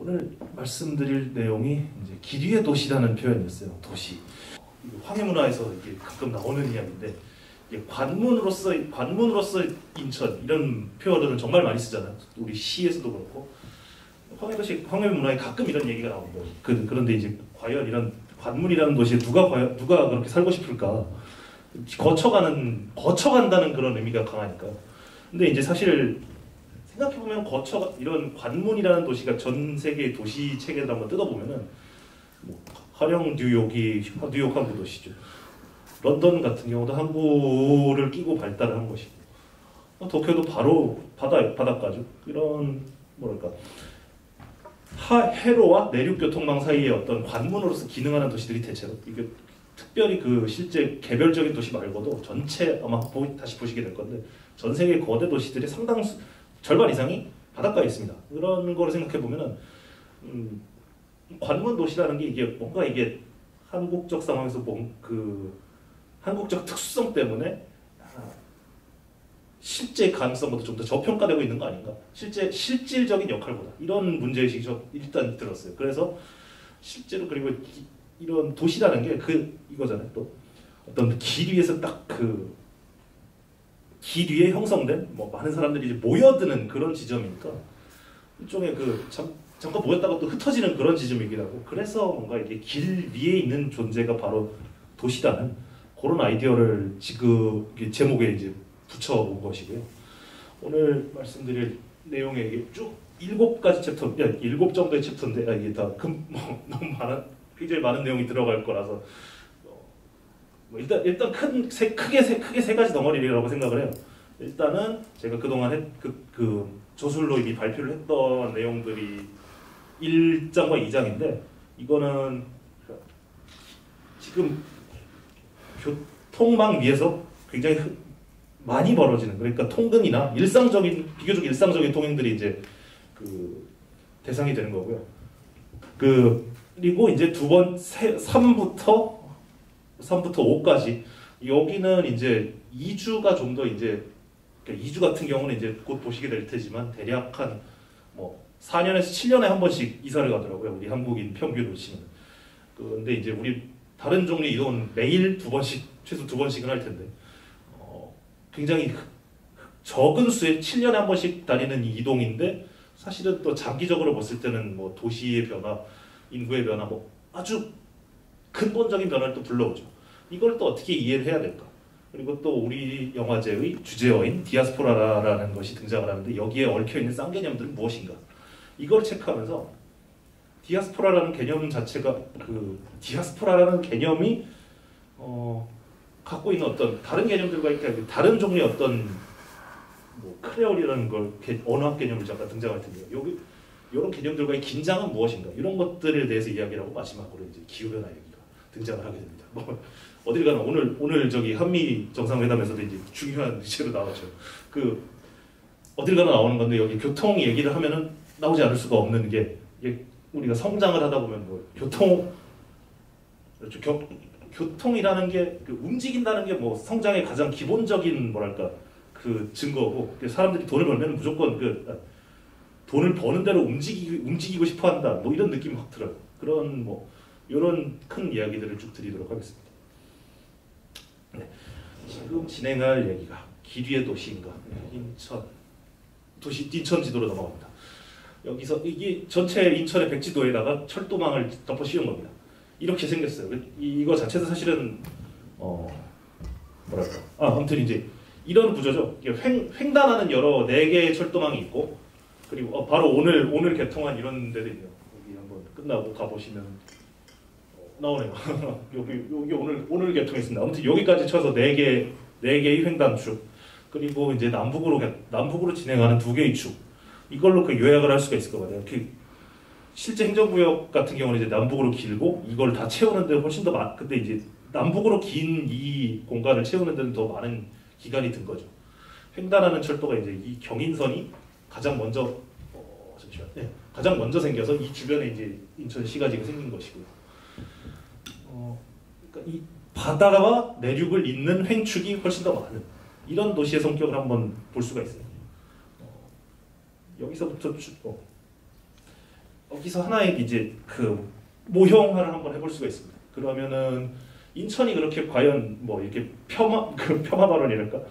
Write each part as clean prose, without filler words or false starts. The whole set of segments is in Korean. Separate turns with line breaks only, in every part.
오늘 말씀드릴 내용이 이제 기류의 도시라는 표현이었어요. 도시. 황해문화에서 이게 가끔 나오는 이야기인데, 이게 관문으로서 인천 이런 표현들은 정말 많이 쓰잖아요. 우리 시에서도 그렇고 황해도시, 황해문화에 가끔 이런 얘기가 나옵니다. 그런데 이제 과연 이런 관문이라는 도시에 누가 그렇게 살고 싶을까? 거쳐간다는 그런 의미가 강하니까. 근데 이제 사실 생각해보면 이런 관문이라는 도시가 전 세계 도시 체계를 한번 뜯어보면은 뭐 화령 뉴욕이 뉴욕 항구 도시죠. 런던 같은 경우도 항구를 끼고 발달을 한 것이고, 도쿄도 바로 바닷가죠. 이런 뭐랄까 해로와 내륙 교통망 사이의 어떤 관문으로서 기능하는 도시들이 대체로 이게 특별히 그 실제 개별적인 도시 말고도 전체 아마 다시 보시게 될 건데 전 세계 거대 도시들의 상당수 절반 이상이 바닷가에 있습니다. 그런 거를 생각해 보면은 관문 도시라는 게 이게 한국적 상황에서 한국적 특수성 때문에 실제 가능성보다 좀 더 저평가되고 있는 거 아닌가? 실질적인 역할보다 이런 문제의식이 좀 일단 들었어요. 그래서 실제로 그리고 이런 도시라는 게 이거잖아요. 또 어떤 길 위에서 딱 길 위에 형성된 많은 사람들이 이제 모여드는 그런 지점이니까 일종의 잠깐 모였다가 또 흩어지는 그런 지점이기도 하고, 그래서 뭔가 이게 길 위에 있는 존재가 바로 도시라는 그런 아이디어를 지금 제목에 이제 붙여본 것이고요. 오늘 말씀드릴 내용에 이게 쭉 7가지 챕터, 7 정도의 챕터인데 이게 다 너무 굉장히 많은 내용이 들어갈 거라서 일단 크게 세 가지 덩어리라고 생각을 해요. 일단은 제가 그동안 저술로 이미 발표를 했던 내용들이 1장과 2장인데, 이거는 지금 교통망 위에서 굉장히 많이 벌어지는, 그러니까 통근이나 비교적 일상적인 통행들이 이제 대상이 되는 거고요. 그리고 이제 3부터 5까지 여기는 이제 2주가 좀 더 이제 2주 같은 경우는 이제 곧 보시게 될 테지만 대략 한 4년에서 7년에 한 번씩 이사를 가더라고요. 우리 한국인 평균으로 치면. 근데 이제 우리 다른 종류의 이동은 매일 2번씩, 최소 2번씩은 할 텐데 굉장히 적은 수의 7년에 한 번씩 다니는 이동인데, 사실은 또 장기적으로 봤을 때는 도시의 변화, 인구의 변화, 아주 근본적인 변화를 또 불러오죠. 이걸 또 어떻게 이해를 해야 될까? 그리고 또 우리 영화제의 주제어인 디아스포라라는 것이 등장을 하는데, 여기에 얽혀있는 쌍개념들은 무엇인가? 이걸 체크하면서 디아스포라라는 개념 자체가 디아스포라라는 개념이 갖고 있는 어떤 다른 개념들과 다른 종류의 어떤 크레올이라는 언어학 개념을 잠깐 등장할 텐데요. 이런 개념들과의 긴장은 무엇인가? 이런 것들에 대해서 이야기를 하고 마지막으로 이제 기후변화 얘기가 등장을 하게 됩니다. 어딜 가나 오늘 저기 한미 정상회담에서도 이제 중요한 주제로 나왔죠. 어딜 가나 나오는 건데, 여기 교통 얘기를 하면은 나오지 않을 수가 없는 게, 우리가 성장을 하다 보면 교통이라는 게 움직인다는 게 성장의 가장 기본적인 증거고, 사람들이 돈을 벌면 무조건 돈을 버는 대로 움직이고 싶어 한다. 이런 느낌이 확 들어요. 그런 이런 큰 이야기들을 쭉 드리도록 하겠습니다. 네. 지금 진행할 얘기가 기류의 도시인가? 인천 지도로 넘어갑니다. 여기서 이게 전체 인천의 백지도에다가 철도망을 덮어 씌운 겁니다. 이렇게 생겼어요. 이거 자체도 사실은 아무튼 이제 이런 구조죠. 횡단하는 여러 4개의 철도망이 있고, 그리고 바로 오늘 개통한 이런 데도 있네요. 여기 한번 끝나고 가보시면 나오네요. 여기 오늘 개통했습니다. 아무튼 여기까지 쳐서 4개의 횡단축, 그리고 이제 남북으로 진행하는 2개의 축, 이걸로 요약을 할 수가 있을 것 같아요. 실제 행정구역 같은 경우는 이제 남북으로 길고, 이걸 다 채우는데 훨씬 더 근데 이제 남북으로 긴 이 공간을 채우는 데는 더 많은 기간이 든 거죠. 횡단하는 철도가 이제 이 경인선이 가장 먼저 가장 먼저 생겨서 이 주변에 이제 인천시가지가 생긴 것이고요. 그러니까 이 바다와 내륙을 잇는 횡축이 훨씬 더 많은 이런 도시의 성격을 한번 볼 수가 있어요. 여기서부터 여기서 하나의 이제 그 모형화를 한번 해볼 수가 있습니다. 그러면은 인천이 그렇게 과연 뭐 이렇게 폄하 발언이랄까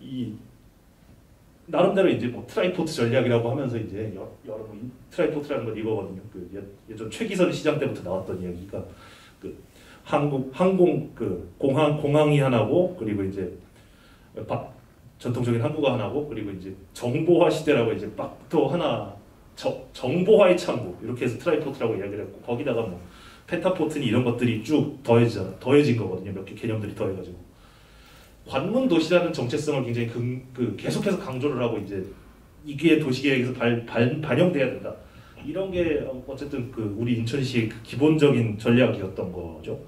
이 나름대로 이제 뭐 트라이포트 전략이라고 하면서 이제 여러 뭐 트라이포트라는 건 이거거든요. 그 예전 최기선 시장 때부터 나왔던 이야기가 그 항공 그 공항이 하나고 그리고 이제 전통적인 항구가 하나고 그리고 이제 정보화 시대라고 이제 막 또 하나 정보화의 창구 이렇게 해서 트라이포트라고 이야기를 했고 거기다가 뭐 펜타포트니 이런 것들이 쭉 더해진 거거든요. 몇 개 개념들이 더해가지고 관문 도시라는 정체성을 굉장히 계속해서 강조를 하고 이제 이게 도시계획에서 반영돼야 된다. 이런 게 어쨌든 그 우리 인천시의 그 기본적인 전략이었던 거죠.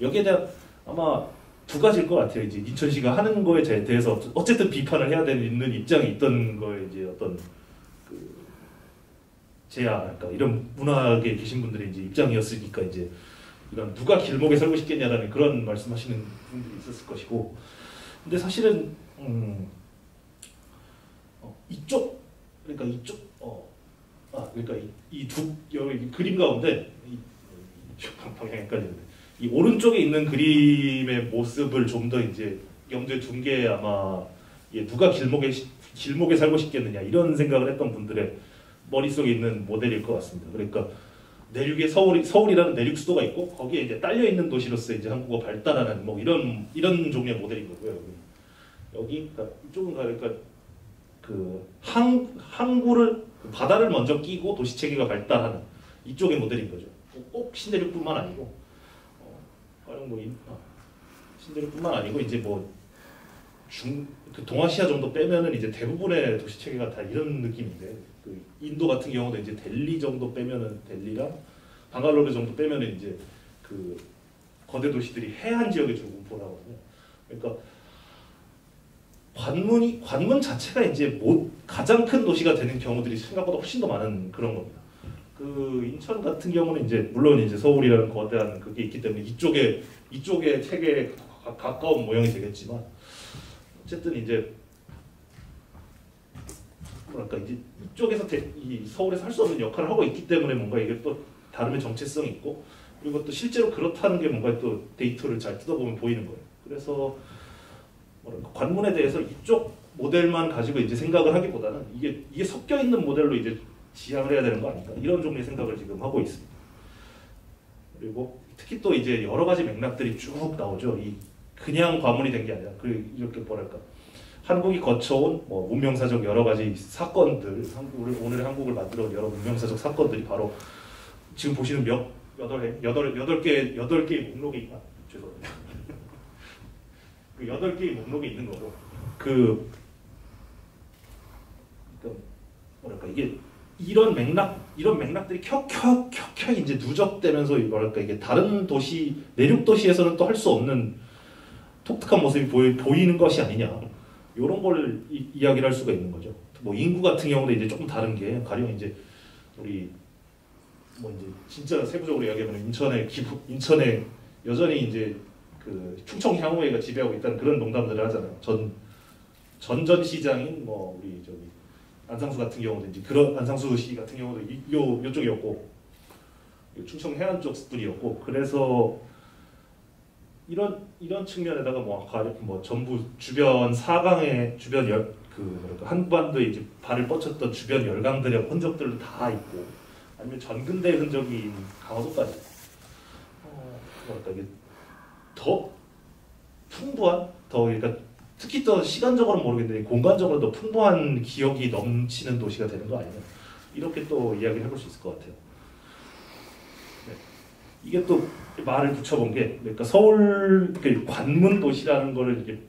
여기에 대한 아마 두 가지일 것 같아요. 이제 인천시가 하는 거에 대해서 어쨌든 비판을 해야 되는 입장이 있던 거에 이제 어떤 그 그러니까 이런 문화계 계신 분들의 이제 입장이었으니까 이제 이런 누가 길목에 살고 싶겠냐라는 그런 말씀하시는 분들이 있었을 것이고, 근데 사실은 이쪽 그러니까 이두 그림 가운데 방향 헷갈리는데 이 오른쪽에 있는 그림의 모습을 좀 더 이제 염두에 둔 게 아마 누가 길목에 살고 싶겠느냐 이런 생각을 했던 분들의 머릿속에 있는 모델일 것 같습니다. 그러니까 내륙에 서울이라는 내륙 수도가 있고 거기에 이제 딸려 있는 도시로서 이제 한국어 발달하는 뭐 이런 종류의 모델인 거고요. 여기 그러니까 이쪽은 그러니까 그 항구를 바다를 먼저 끼고 도시 체계가 발달하는 이쪽의 모델인 거죠. 꼭 신대륙뿐만 아니고 신대륙뿐만 아니고 이제 뭐 그 동아시아 정도 빼면은 이제 대부분의 도시 체계가 다 이런 느낌인데 그 인도 같은 경우도 이제 델리 정도 빼면은 델리랑 방갈로르 정도 빼면은 이제 그 거대 도시들이 해안 지역에 주로 분포하거든요. 그러니까 관문 자체가 이제 가장 큰 도시가 되는 경우들이 생각보다 훨씬 더 많은 그런 겁니다. 그 인천 같은 경우는 이제 물론 이제 서울이라는 거대한 그게 있기 때문에 이쪽에 체계에 가까운 모형이 되겠지만 어쨌든 이제 뭐랄까 이제 이쪽에서 이 서울에서 할 수 없는 역할을 하고 있기 때문에 뭔가 이게 또 다름의 정체성이 있고 그리고 또 실제로 그렇다는 게 뭔가 또 데이터를 잘 뜯어보면 보이는 거예요. 그래서 뭐랄까 관문에 대해서 이쪽 모델만 가지고 이제 생각을 하기보다는 이게 섞여 있는 모델로 이제 지향을 해야 되는 거 아닌가 이런 종류의 생각을 지금 하고 있습니다. 그리고 특히 또 이제 여러 가지 맥락들이 쭉 나오죠. 이 그냥 과문이 된 게 아니라 이렇게 뭐랄까 한국이 거쳐온 뭐 문명사적 여러 가지 사건들, 오늘의 한국을 만들어온 여러 문명사적 사건들이 바로 지금 보시는 여덟 개의 목록이 죄송합니다. 그 8개의 목록이 있는 거고 그러니까 뭐랄까 이게 이런 맥락들이 켜켜켜켜 이제 누적되면서 뭐랄까 이게 다른 도시 내륙 도시에서는 또 할 수 없는 독특한 모습이 보이는 것이 아니냐 이런 걸 이야기를 할 수가 있는 거죠. 뭐 인구 같은 경우도 이제 조금 다른 게 가령 이제 우리 뭐 이제 진짜 세부적으로 이야기하면 인천에 여전히 이제 그 충청 향후회가 지배하고 있다는 그런 농담들을 하잖아요. 전시장인 뭐 우리 저기 안상수 같은 경우도 이제 그런 안상수 씨 같은 경우도 요쪽이었고 충청 해안 쪽 분이었고 그래서 이런 측면에다가 뭐 전부 주변 사강의 주변 뭐랄까 한반도에 이제 발을 뻗쳤던 주변 열강들의 흔적들도 다 있고 아니면 전근대 흔적이 강화도까지 뭐랄까 이게 더 풍부한 그러니까 특히 또 시간적으로는 모르겠는데 공간적으로 더 풍부한 기억이 넘치는 도시가 되는 거 아니냐 이렇게 또 이야기를 해볼 수 있을 것 같아요. 네. 이게 또 말을 붙여본 게 그러니까 서울 관문 도시라는 거를 이제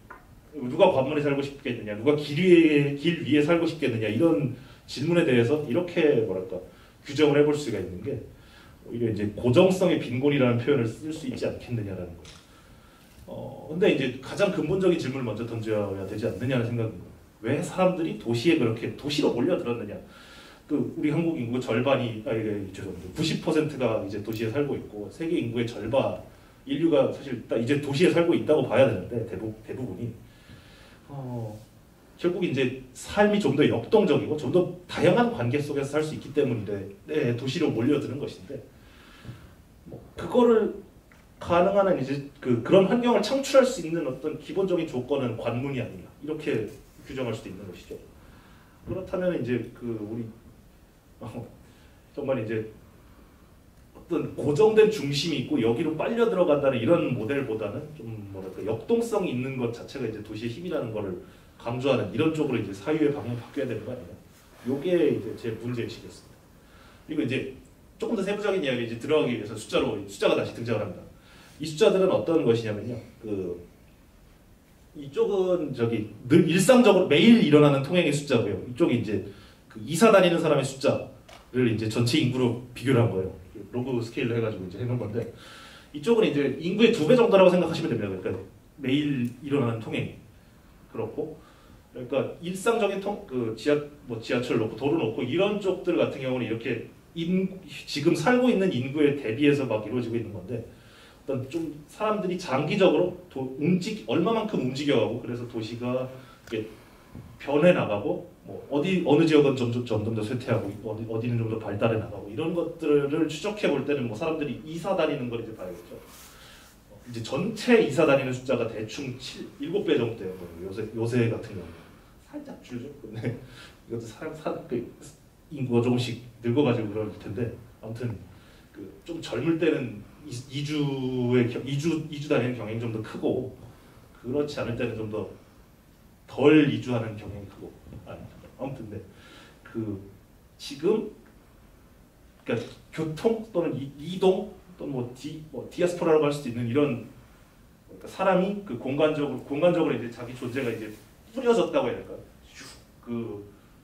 누가 관문에 살고 싶겠느냐 누가 길 위에 살고 싶겠느냐 이런 질문에 대해서 이렇게 뭐랄까 규정을 해볼 수가 있는 게 오히려 이제 고정성의 빈곤이라는 표현을 쓸 수 있지 않겠느냐라는 거예요. 근데 이제 가장 근본적인 질문을 먼저 던져야 되지 않느냐는 생각인 거예요. 왜 사람들이 도시에 그렇게 도시로 몰려들었느냐? 그 우리 한국 인구 절반이 죄송합니다. 90%가 이제 도시에 살고 있고 세계 인구의 절반 인류가 사실 이제 도시에 살고 있다고 봐야 되는데 대부분이 결국 이제 삶이 좀 더 역동적이고 좀 더 다양한 관계 속에서 살 수 있기 때문에 도시로 몰려드는 것인데 뭐 그거를 가능한 한 이제 그런 환경을 창출할 수 있는 어떤 기본적인 조건은 관문이 아니냐 이렇게 규정할 수도 있는 것이죠. 그렇다면 이제 우리 정말 이제 어떤 고정된 중심이 있고 여기로 빨려 들어간다는 이런 모델보다는 좀 뭐랄까 역동성이 있는 것 자체가 이제 도시의 힘이라는 거를 강조하는 이런 쪽으로 이제 사유의 방향이 바뀌어야 되는 거 아니냐. 요게 이제 제 문제의식이었습니다. 그리고 이제 조금 더 세부적인 이야기 이제 들어가기 위해서 숫자가 다시 등장을 합니다. 이 숫자들은 어떤 것이냐면요. 이쪽은 늘 일상적으로 매일 일어나는 통행의 숫자고요. 이쪽이 이제 이사 다니는 사람의 숫자를 이제 전체 인구로 비교를 한 거예요. 로그 스케일로 해가지고 이제 해놓은 건데 이쪽은 이제 인구의 2배 정도라고 생각하시면 됩니다. 그러니까 매일 일어나는 통행이 그렇고, 그러니까 일상적인 지하철 놓고 도로 놓고 이런 쪽들 같은 경우는 이렇게 지금 살고 있는 인구에 대비해서 막 이루어지고 있는 건데 어떤 좀 사람들이 장기적으로 얼마만큼 움직여가고 그래서 도시가 이렇게 변해 나가고 뭐 어느 지역은 점점 더 쇠퇴하고 어디는 좀 더 발달해 나가고 이런 것들을 추적해 볼 때는 뭐 사람들이 이사 다니는 걸 이제 봐야겠죠. 이제 전체 이사 다니는 숫자가 대충 7배 정도 돼요. 요새 같은 경우 살짝 줄죠. 근데 이것도 인구가 조금씩 늙어가지고 그럴 텐데 아무튼 좀 젊을 때는 이주 다니는 경향이 좀 더 크고 그렇지 않을 때는 좀 더 덜 이주하는 경향이 크고 아무튼 근데 지금 그러니까 교통 또는 이동 또는 디아스포라라고 할 수도 있는 이런 그러니까 사람이 공간적으로 이제 자기 존재가 이제 뿌려졌다고 해야 될까?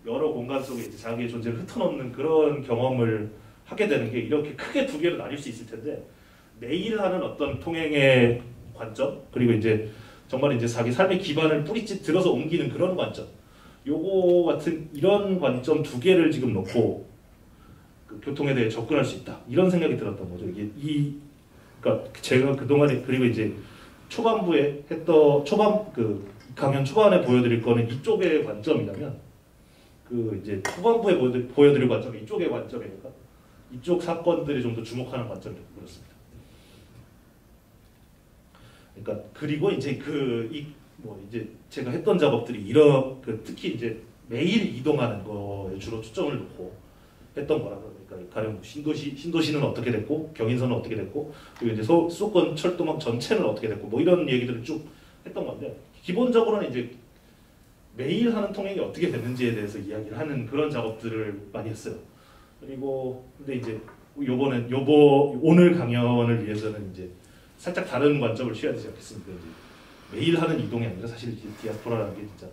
여러 공간 속에 이제 자기의 존재를 흩어놓는 그런 경험을 하게 되는 게 이렇게 크게 두 개로 나뉠 수 있을 텐데 매일 하는 어떤 통행의 관점 그리고 이제 정말 이제 자기 삶의 기반을 뿌리째 들어서 옮기는 그런 관점 요거 같은 이런 관점 두 개를 지금 놓고 교통에 대해 접근할 수 있다 이런 생각이 들었던 거죠. 그러니까 제가 그동안에 그리고 이제 초반부에 강연 초반에 보여드릴 거는 이쪽의 관점이라면 이제 후반부에 보여드릴 관점이 이쪽의 관점이니까 이쪽 사건들이 좀 더 주목하는 관점이 그렇습니다. 그러니까 그리고 이제 이제 제가 했던 작업들이 특히 이제 매일 이동하는 거에 주로 초점을 놓고 했던 거라 그러니까 가령 신도시는 어떻게 됐고 경인선은 어떻게 됐고 그리고 이제 수도권 철도망 전체는 어떻게 됐고 뭐 이런 얘기들을 쭉 했던 건데 기본적으로는 이제 매일 하는 통행이 어떻게 됐는지에 대해서 이야기를 하는 그런 작업들을 많이 했어요. 그리고 근데 이제 오늘 강연을 위해서는 이제 살짝 다른 관점을 취해야 되지 않겠습니까? 이제 매일 하는 이동이 아니라 사실 디아스포라라는 게 진짜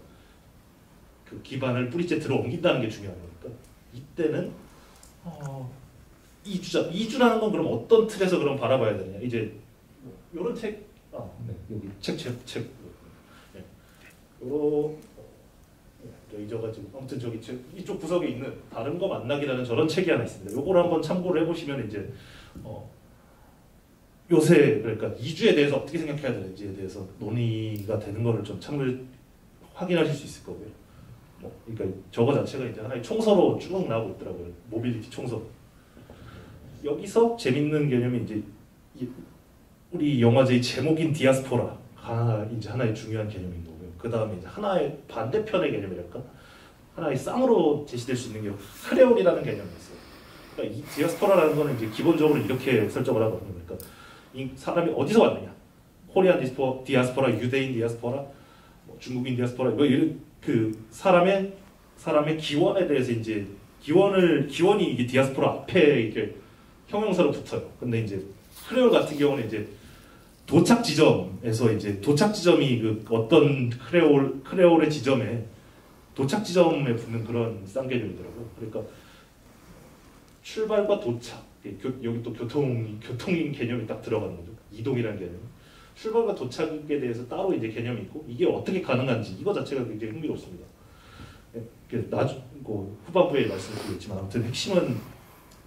기반을 뿌리째 들어 옮긴다는 게 중요한 거니까 이때는 이주라는 건 그럼 어떤 틀에서 그럼 바라봐야 되느냐? 이제 이런 책, 여기 책, 네. 잊어가지고 아무튼 이쪽 구석에 있는 다른 거 만나기라는 저런 책이 하나 있습니다. 요거를 한번 참고를 해보시면 이제 요새 그러니까 이주에 대해서 어떻게 생각해야 되는지에 대해서 논의가 되는 거를 좀 확인하실 수 있을 거고요. 그러니까 저거 자체가 이제 하나의 총서로 쭉 나오고 있더라고요. 모빌리티 총서. 여기서 재밌는 개념이 이제 우리 영화제의 제목인 디아스포라가 이제 하나의 중요한 개념인 거고요. 그 다음에 이제 하나의 반대편의 개념이랄까? 하나의 쌍으로 제시될 수 있는 게 크레올이라는 개념이 있어요. 그러니까 이 디아스포라라는 거는 이제 기본적으로 이렇게 설정을 하거든요. 그러니까 이 사람이 어디서 왔느냐? 코리안 디아스포라, 유대인 디아스포라, 중국인 디아스포라, 사람의 기원에 대해서 이제 기원이 이게 디아스포라 앞에 이렇게 형용사로 붙어요. 근데 이제 크레올 같은 경우는 이제 도착 지점이 어떤 크레올의 지점에 도착 지점에 붙는 그런 쌍개념이더라고요. 그러니까 출발과 도착, 여기 또 교통인 개념이 딱 들어가는 거죠. 이동이라는 개념. 출발과 도착에 대해서 따로 이제 개념이 있고 이게 어떻게 가능한지 이거 자체가 굉장히 흥미롭습니다. 후반부에 말씀드리겠지만 아무튼 핵심은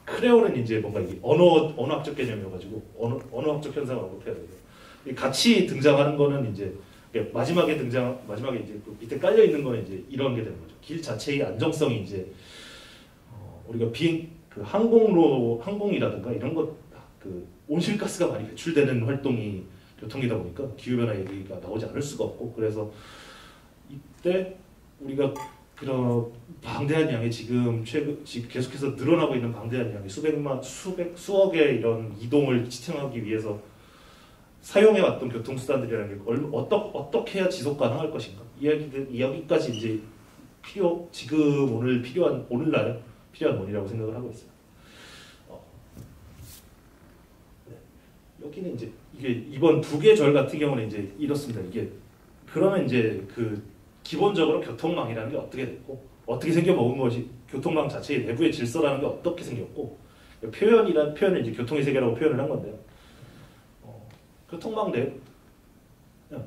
크레올은 이제 뭔가 이게 언어학적 개념이어가지고 언어학적 현상을 언급해야 되고요. 같이 등장하는 거는 이제 그러니까 마지막에 이제 그 밑에 깔려 있는 거는 이제 이런 게 되는 거죠. 길 자체의 안정성이 이제 우리가 그 항공이라든가 이런 것 그 온실가스가 많이 배출되는 활동이 교통이다 보니까 기후변화 얘기가 나오지 않을 수가 없고, 그래서 이때 우리가 그런 방대한 양의 지금 계속해서 늘어나고 있는 방대한 양의 수억의 이런 이동을 지탱하기 위해서 사용해왔던 교통수단들이라는 게 어떻게 해야 지속 가능할 것인가, 이야기까지 이제 지금 오늘날 필요한 원이라고 생각을 하고 있어요. 여기는 이제 이게 이번 두 개 절 같은 경우는 이제 이렇습니다. 이게 그러면 이제 그 기본적으로 교통망이라는 게 어떻게 됐고, 어떻게 생겨먹은 것이 교통망 자체의 내부의 질서라는 게 어떻게 생겼고, 표현이란 표현을 이제 교통의 세계라고 표현을 한 건데요. 교통망 내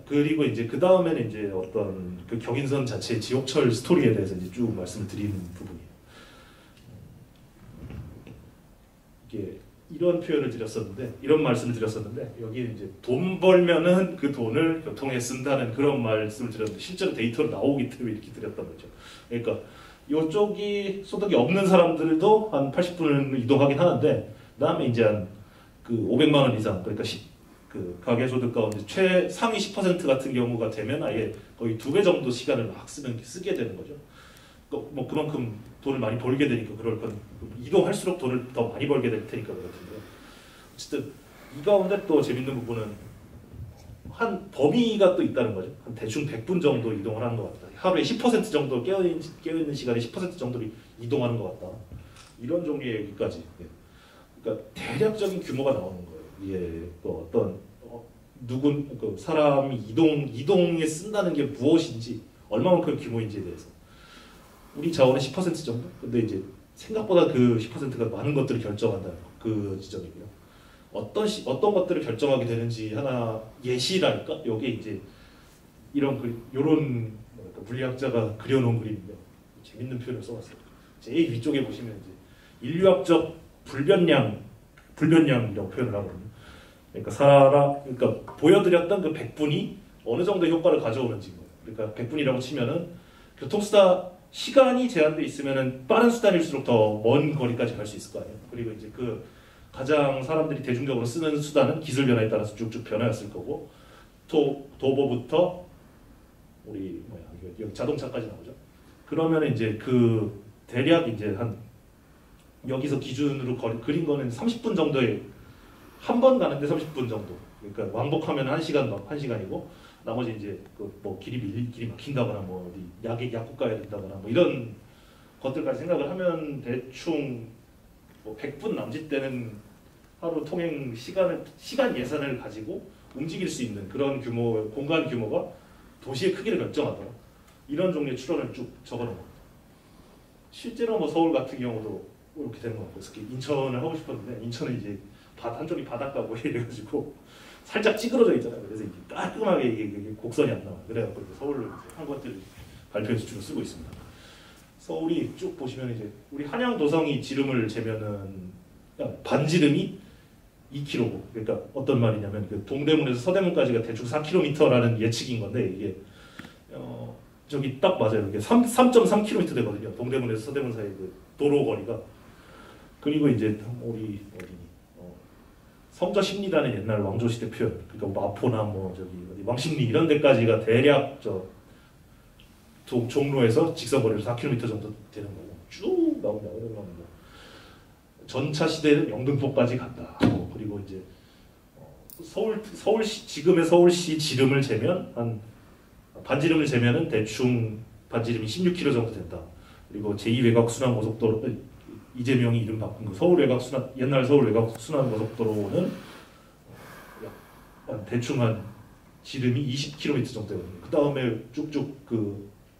그리고 이제 그 다음에는 이제 어떤 그 경인선 자체의 지옥철 스토리에 대해서 이제 쭉 말씀을 드리는 부분이에요. 이게 이런 표현을 드렸었는데, 이런 말씀을 드렸었는데, 여기는 이제 돈 벌면은 그 돈을 교통에 쓴다는 그런 말씀을 드렸는데, 실제로 데이터로 나오기 때문에 이렇게 드렸던 거죠. 그러니까 이쪽이 소득이 없는 사람들도 한 80분을 이동하긴 하는데, 그다음에 이제 한 그 500만 원 이상, 그러니까 그 가계 소득 가운데 최상위 10% 같은 경우가 되면 아예 거의 2배 정도 시간을 막 쓰게 되는 거죠. 뭐 그만큼 돈을 많이 벌게 되니까 그럴 건, 이동할수록 돈을 더 많이 벌게 될 테니까 그렇던데, 어쨌든 이 가운데 또 재밌는 부분은 한 범위가 또 있다는 거죠. 한 대충 100분 정도 이동을 하는 것 같다. 하루에 10% 정도 깨어있는 시간에 10% 정도를 이동하는 것 같다. 이런 종류의 얘기까지. 그러니까 대략적인 규모가 나오는 거예요. 이게 또 어떤 그 사람이 이동에 쓴다는 게 무엇인지, 얼마만큼 규모인지에 대해서. 우리 자원의 10% 정도? 근데 이제 생각보다 그 10%가 많은 것들을 결정한다는 그 지점이고요. 어떤 것들을 결정하게 되는지 하나 예시랄까? 여기에 이제 요런 물리학자가 그려놓은 그림인데, 재밌는 표현을 써봤어요. 제일 위쪽에 보시면 이제 인류학적 불변량이라고 표현을 하거든요. 그러니까 보여드렸던 그 100분이 어느 정도 효과를 가져오는지. 그러니까 100분이라고 치면은 교통수단 시간이 제한돼 있으면은 빠른 수단일수록 더 먼 거리까지 갈 수 있을 거 아니에요. 그리고 이제 그 가장 사람들이 대중적으로 쓰는 수단은 기술 변화에 따라서 쭉쭉 변화했을 거고, 도보부터 여기 자동차까지 나오죠. 그러면 이제 그 대략 이제 한 여기서 기준으로 그린 거는 30분 정도에 한 번 가는데 30분 정도. 그러니까 왕복하면 1시간이고, 나머지 이제 뭐 길이 막힌다거나 뭐 어디 약국 가야 된다거나 뭐 이런 것들까지 생각을 하면 대충 뭐 100분 남짓 되는 하루 통행 시간 예산을 가지고 움직일 수 있는 그런 공간 규모가 도시의 크기를 결정하더라. 이런 종류의 추론을 쭉 적어놓은 겁니다. 실제로 뭐 서울 같은 경우도 이렇게 되는 것 같고, 그래서 인천을 하고 싶었는데, 인천은 이제 한쪽이 바닷가고 이래가지고 살짝 찌그러져 있잖아요. 그래서 이게 깔끔하게 이게 곡선이 안 나와요. 그래갖고 서울로 한 것들을 발표해서 주로 쓰고 있습니다. 서울이 쭉 보시면 이제 우리 한양 도성이 지름을 재면은 반지름이 2km고, 그러니까 어떤 말이냐면 그 동대문에서 서대문까지가 대충 4km라는 예측인 건데, 이게 저기 딱 맞아요. 이게 3.3km 되거든요. 동대문에서 서대문 사이 그 도로 거리가. 그리고 이제 우리 성저심리라는 옛날 왕조시대 표현, 그러니까 마포나 뭐 저기 왕십리 이런 데까지가 대략 종로에서 직선거리로 4km 정도 되는 거고, 쭉 나온다. 그러면 뭐 전차 시대는 영등포까지 간다. 그리고 이제 서울시 지금의 서울시 지름을 재면 반지름을 재면은 대충 반지름이 16km 정도 된다. 그리고 제2외곽순환고속도로, 이재명이 이름 바꾼 그 옛날 서울 외곽 순환고속도로는 대충 한 지름이 20km 정도 되거든요. 그 다음에 쭉쭉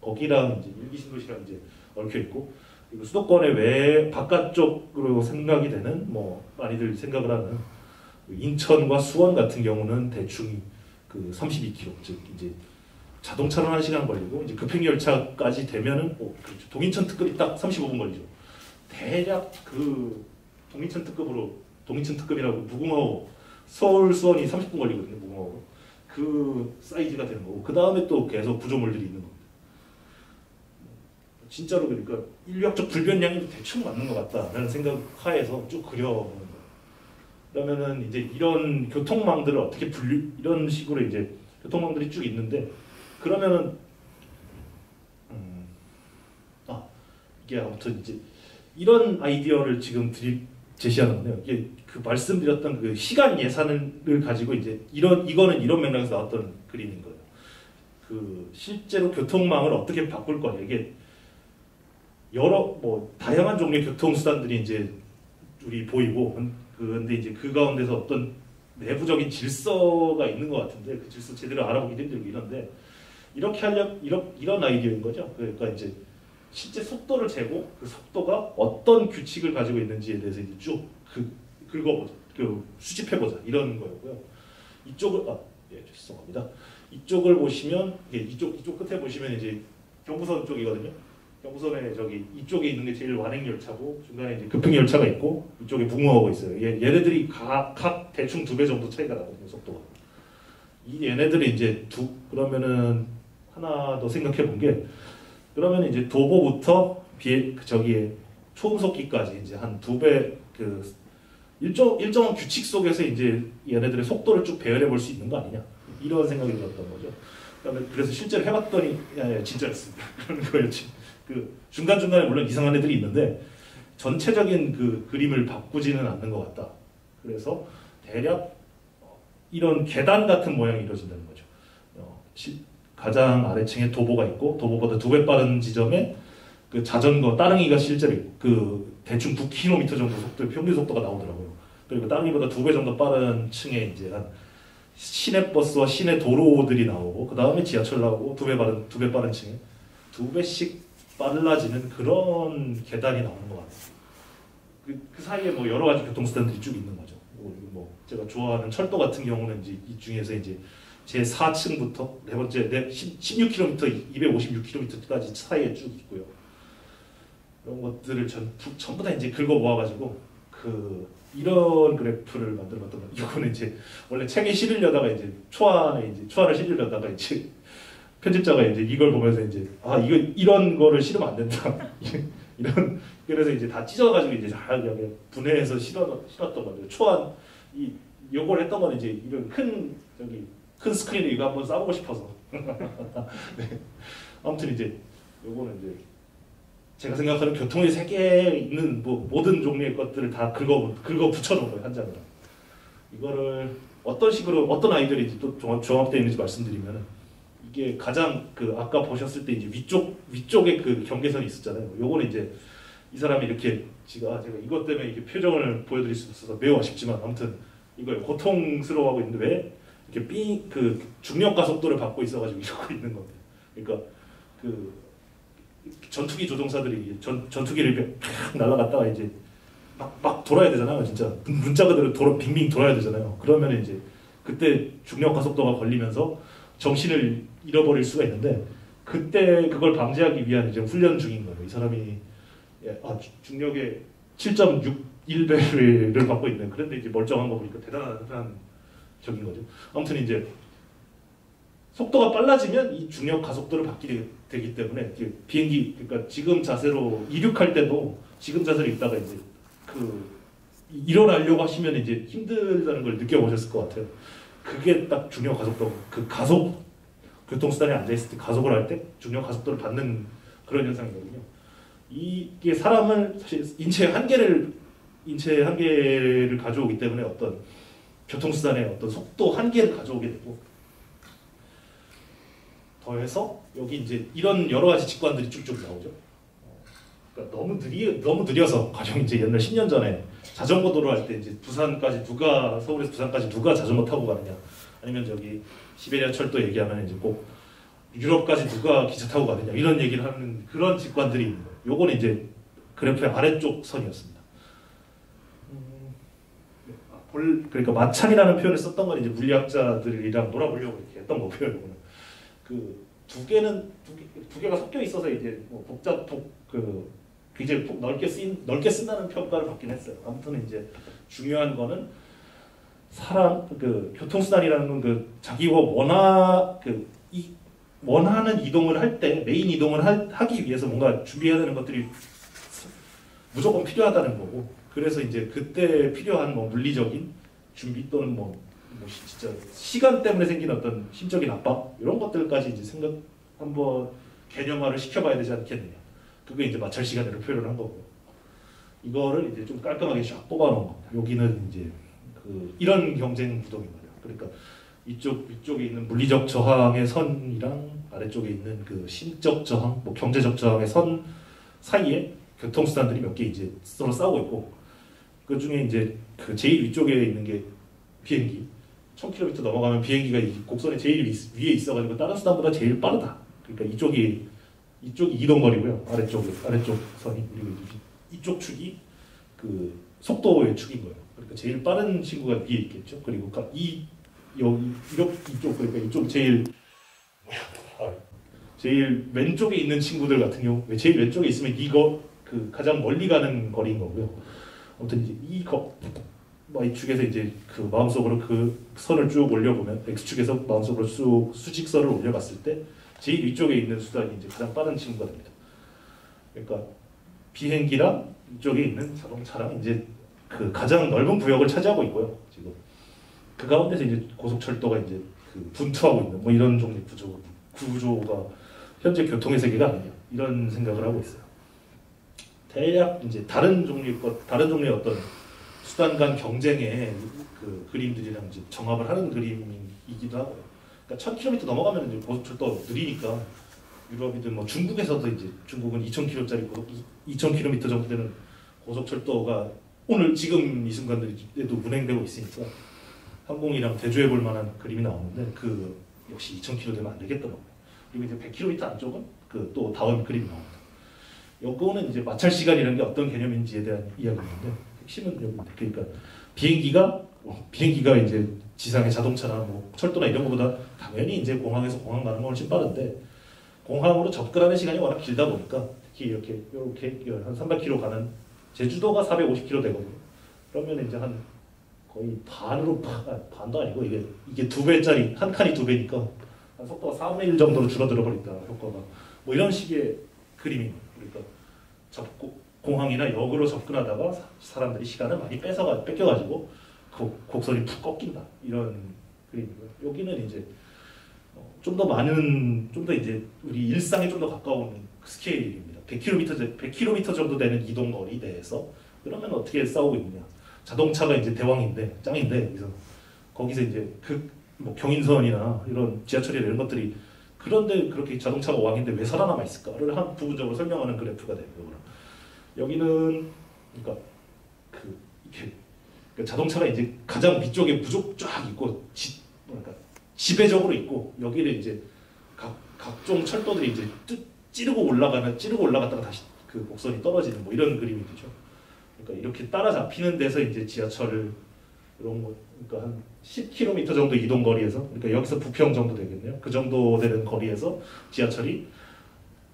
거기랑 이제 일기 신도시랑 이제 얽혀 있고, 그리고 수도권의 외 바깥쪽으로 생각이 되는 뭐 많이들 생각을 하는 인천과 수원 같은 경우는 대충 그 32km, 즉 이제 자동차로 1시간 걸리고, 이제 급행열차까지 되면은 그렇죠. 동인천 특급이 딱 35분 걸리죠. 대략 그 동인천 특급이라고 무궁화호 서울 수원이 30분 걸리거든요. 무궁화호. 그 사이즈가 되는 거고 그 다음에 또 계속 구조물들이 있는 겁니다. 진짜로 그러니까 인류학적 불변량이 대충 맞는 것 같다라는 생각 하에서 쭉 그려보는 거예요. 그러면은 이제 이런 교통망들을 어떻게 이런 식으로 이제 교통망들이 쭉 있는데 그러면은 이게 아무튼 이제 이런 아이디어를 지금 제시하는 건데요. 이게 그 말씀드렸던 그 시간 예산을 가지고 이제 이거는 이런 맥락에서 나왔던 그림인 거예요. 그 실제로 교통망을 어떻게 바꿀 거냐 이게 여러 다양한 종류의 교통수단들이 이제 우리 보이고 근데 이제 그 가운데서 어떤 내부적인 질서가 있는 것 같은데 그 질서 제대로 알아보기 힘들고 이런데 이렇게 이런 아이디어인 거죠. 그러니까 이제 실제 속도를 재고 그 속도가 어떤 규칙을 가지고 있는지에 대해서 이제 쭉 긁어보자, 수집해보자 이런 거였고요. 이쪽을 죄송합니다. 이쪽을 보시면 이쪽 끝에 보시면 이제 경부선 쪽이거든요. 경부선에 이쪽에 있는 게 제일 완행 열차고 중간에 이제 급행 열차가 있고 이쪽에 무궁화호가 있어요. 얘네들이 각 대충 2배 정도 차이가 나거든요, 속도가. 얘네들이 이제 그러면은 하나 더 생각해 본 게 그러면 이제 도보부터 초음속기까지 이제 한 2배 일정한 규칙 속에서 이제 얘네들의 속도를 쭉 배열해 볼 수 있는 거 아니냐 이런 생각이 들었던 거죠. 그래서 실제로 해봤더니 진짜였습니다. 그런 거였지. 중간중간에 물론 이상한 애들이 있는데 전체적인 그 그림을 바꾸지는 않는 것 같다. 그래서 대략 이런 계단 같은 모양이 이루어진다는 거죠. 가장 아래층에 도보가 있고 도보보다 2배 빠른 지점에 그 자전거 따릉이가 실제로 대충 9km 정도 속도 평균 속도가 나오더라고요. 그리고 따릉이보다 2배 정도 빠른 층에 이제 한 시내 버스와 시내 도로들이 나오고 그 다음에 지하철 나오고 2배 빠른 층에 2배씩 빨라지는 그런 계단이 나오는 것 같아요. 그 사이에 여러 가지 교통수단들이 쭉 있는 거죠. 제가 좋아하는 철도 같은 경우는 이제 이 중에서 이제 제 4층부터 네 번째 16km, 256km까지 사이에 쭉 있고요. 이런 것들을 전부 다 이제 긁어 모아가지고 이런 그래프를 만들어봤던 거예요. 이거는 이제 원래 책에 실으려다가 이제 초안을 실으려다가 이제 편집자가 이제 이걸 보면서 이제 이런 거를 실으면 안 된다. 그래서 이제 다 찢어가지고 이제 잘 분해해서 실었던 거죠. 초안 요걸 했던 거는 이제 이런 큰 스크린에 이거 한번 싸보고 싶어서. 네. 아무튼 이제 요거는 이제 제가 생각하는 교통의 세계에 있는 모든 종류의 것들을 다 긁어 붙여놓은 거예요, 한 장으로. 이거를 어떤 식으로 어떤 아이들이 또 종합되어 있는지 말씀드리면 이게 가장 아까 보셨을 때 이제 위쪽에 그 경계선이 있었잖아요. 요거는 이제 이 사람이 이렇게 제가 이것 때문에 이렇게 표정을 보여드릴 수 있어서 매우 아쉽지만 아무튼 이걸 고통스러워하고 있는데 왜 이렇게 중력 가속도를 받고 있어가지고 이러고 있는 겁니다. 그러니까 전투기 조종사들이 전투기를 팍 날아갔다가 이제 막 돌아야 되잖아요. 진짜 문자 그대로 빙빙 돌아야 되잖아요. 그러면 이제 그때 중력 가속도가 걸리면서 정신을 잃어버릴 수가 있는데 그때 그걸 방지하기 위한 이제 훈련 중인 거예요. 이 사람이 중력의 7.61배를 받고 있는 그런데 이제 멀쩡한 거 보니까 대단한 적인 거죠. 아무튼 이제 속도가 빨라지면 이 중력 가속도를 받게 되기 때문에 비행기 그러니까 지금 자세로 이륙할 때도 지금 자세로 있다가 이제 일어나려고 하시면 이제 힘들다는 걸 느껴보셨을 것 같아요. 그게 딱 중력 가속도 교통수단에 앉아 있을 때 가속을 할 때 중력 가속도를 받는 그런 현상이거든요. 이게 사람을 사실 인체의 한계를 가져오기 때문에 어떤 교통수단의 어떤 속도 한계를 가져오게 되고 더해서 여기 이제 이런 여러 가지 직관들이 쭉쭉 나오죠. 그러니까 너무 느려서 가령 이제 옛날 10년 전에 자전거 도로 할 때 이제 서울에서 부산까지 누가 자전거 타고 가느냐 아니면 시베리아 철도 얘기하면 이제 꼭 유럽까지 누가 기차 타고 가느냐 이런 얘기를 하는 그런 직관들이 있는 거예요. 요거는 이제 그래프의 아래쪽 선이었습니다. 그러니까 마찰이라는 표현을 썼던 건 이제 물리학자들이랑 놀아보려고 이렇게 했던 거고요. 요거는 두 개가 섞여 있어서 이제 굉장히 넓게 쓴다는 평가를 받긴 했어요. 아무튼 이제 중요한 거는 사람 그 교통수단이라는 그 자기가 원하는 이동을 할 때 메인 이동을 하기 위해서 뭔가 준비해야 되는 것들이 무조건 필요하다는 거고, 그래서 이제 그때 필요한 뭐 물리적인 준비 또는 진짜 시간 때문에 생긴 어떤 심적인 압박 이런 것들까지 이제 한번 개념화를 시켜봐야 되지 않겠느냐. 그게 이제 마찰 시간으로 표현을 한 거고, 이거를 이제 좀 깔끔하게 쫙 뽑아놓은 겁니다. 여기는 이제 이런 경쟁 구도인 거예요. 그러니까 위쪽에 있는 물리적 저항의 선이랑 아래쪽에 있는 그 심적 저항, 뭐 경제적 저항의 선 사이에 교통수단들이 몇 개 이제 서로 싸우고 있고, 그 중에 이제 그 제일 위쪽에 있는 게 비행기. 1000km 넘어가면 비행기가 이 곡선의 제일 위에 있어가지고 다른 수단보다 제일 빠르다. 그러니까 이쪽이 이동거리고요. 아래쪽 선이, 그리고 이쪽 축이 그 속도의 축인 거예요. 그러니까 제일 빠른 친구가 위에 있겠죠. 그리고 그러니까 이쪽 제일 왼쪽에 있는 친구들 같은 경우, 제일 왼쪽에 있으면 이거 그 가장 멀리 가는 거리인 거고요. 아무튼 이제 이 축에서 이제 그 마음속으로 그 선을 쭉 올려보면, X축에서 마음속으로 쭉 수직선을 올려봤을 때 제일 위쪽에 있는 수단이 이제 가장 빠른 친구가 됩니다. 그러니까 비행기랑 이쪽에 있는 자동차랑 이제 그 가장 넓은 구역을 차지하고 있고요. 지금 그 가운데서 이제 고속철도가 이제 그 분투하고 있는 뭐 이런 종류의 구조가 현재 교통의 세계가 아니냐, 이런 생각을 하고 있어요. 대략 이제 다른 종류의 어떤 수단 간 경쟁의 그 그림들이랑 이제 정합을 하는 그림이기도 하고요. 그러니까 1000km 넘어가면 이제 고속철도 느리니까 유럽이든 뭐 중국에서도 이제 중국은 2000km짜리 2000km 정도 되는 고속철도가 지금 이 순간에도 운행되고 있으니까 항공이랑 대조해 볼 만한 그림이 나오는데, 그 역시 2000km 되면 안 되겠더라고요. 그리고 이제 100km 안쪽은 그 또 다음 그림이 나옵니다. 요거는 이제 마찰 시간이라는 게 어떤 개념인지에 대한 이야기인데, 핵심은 여기입니다. 그러니까 비행기가 이제 지상의 자동차나 뭐 철도나 이런 것보다 당연히 이제 공항에서 공항 가는 건 훨씬 빠른데, 공항으로 접근하는 시간이 워낙 길다 보니까 특히 이렇게 한 300km 가는 제주도가 450km 되거든요. 그러면 이제 한 거의 반도 아니고 이게 2배짜리, 한 칸이 2배니까 한 속도가 4분의 1 정도로 줄어들어 버린다, 효과가. 뭐 이런 식의 그림입니다. 그러니까 공항이나 역으로 접근하다가 사람들이 시간을 많이 뺏겨가지고 곡선이 푹 꺾인다, 이런 그림이고요. 여기는 이제 좀 더 이제 우리 일상에 좀 더 가까운 스케일입니다. 100km 정도 되는 이동 거리 내에서 그러면 어떻게 싸우고 있느냐. 자동차가 이제 대왕인데, 짱인데, 거기서 이제 뭐 경인선이나 이런 지하철이나 이런 것들이, 그런데 그렇게 자동차가 왕인데 왜 살아남아 있을까를 한 부분적으로 설명하는 그래프가 되고요. 여기는 그러니까 자동차가 이제 가장 위쪽에 무조 쫙 있고 지배적으로 있고, 여기를 이제 각종 철도들이 이제 찌르고 올라갔다가 다시 그 곡선이 떨어지는 뭐 이런 그림이 되죠. 그러니까 이렇게 따라잡히는 데서 이제 지하철을 이런 거, 그러니까 한 10km 정도 이동 거리에서, 그러니까 여기서 부평 정도 되겠네요. 그 정도 되는 거리에서 지하철이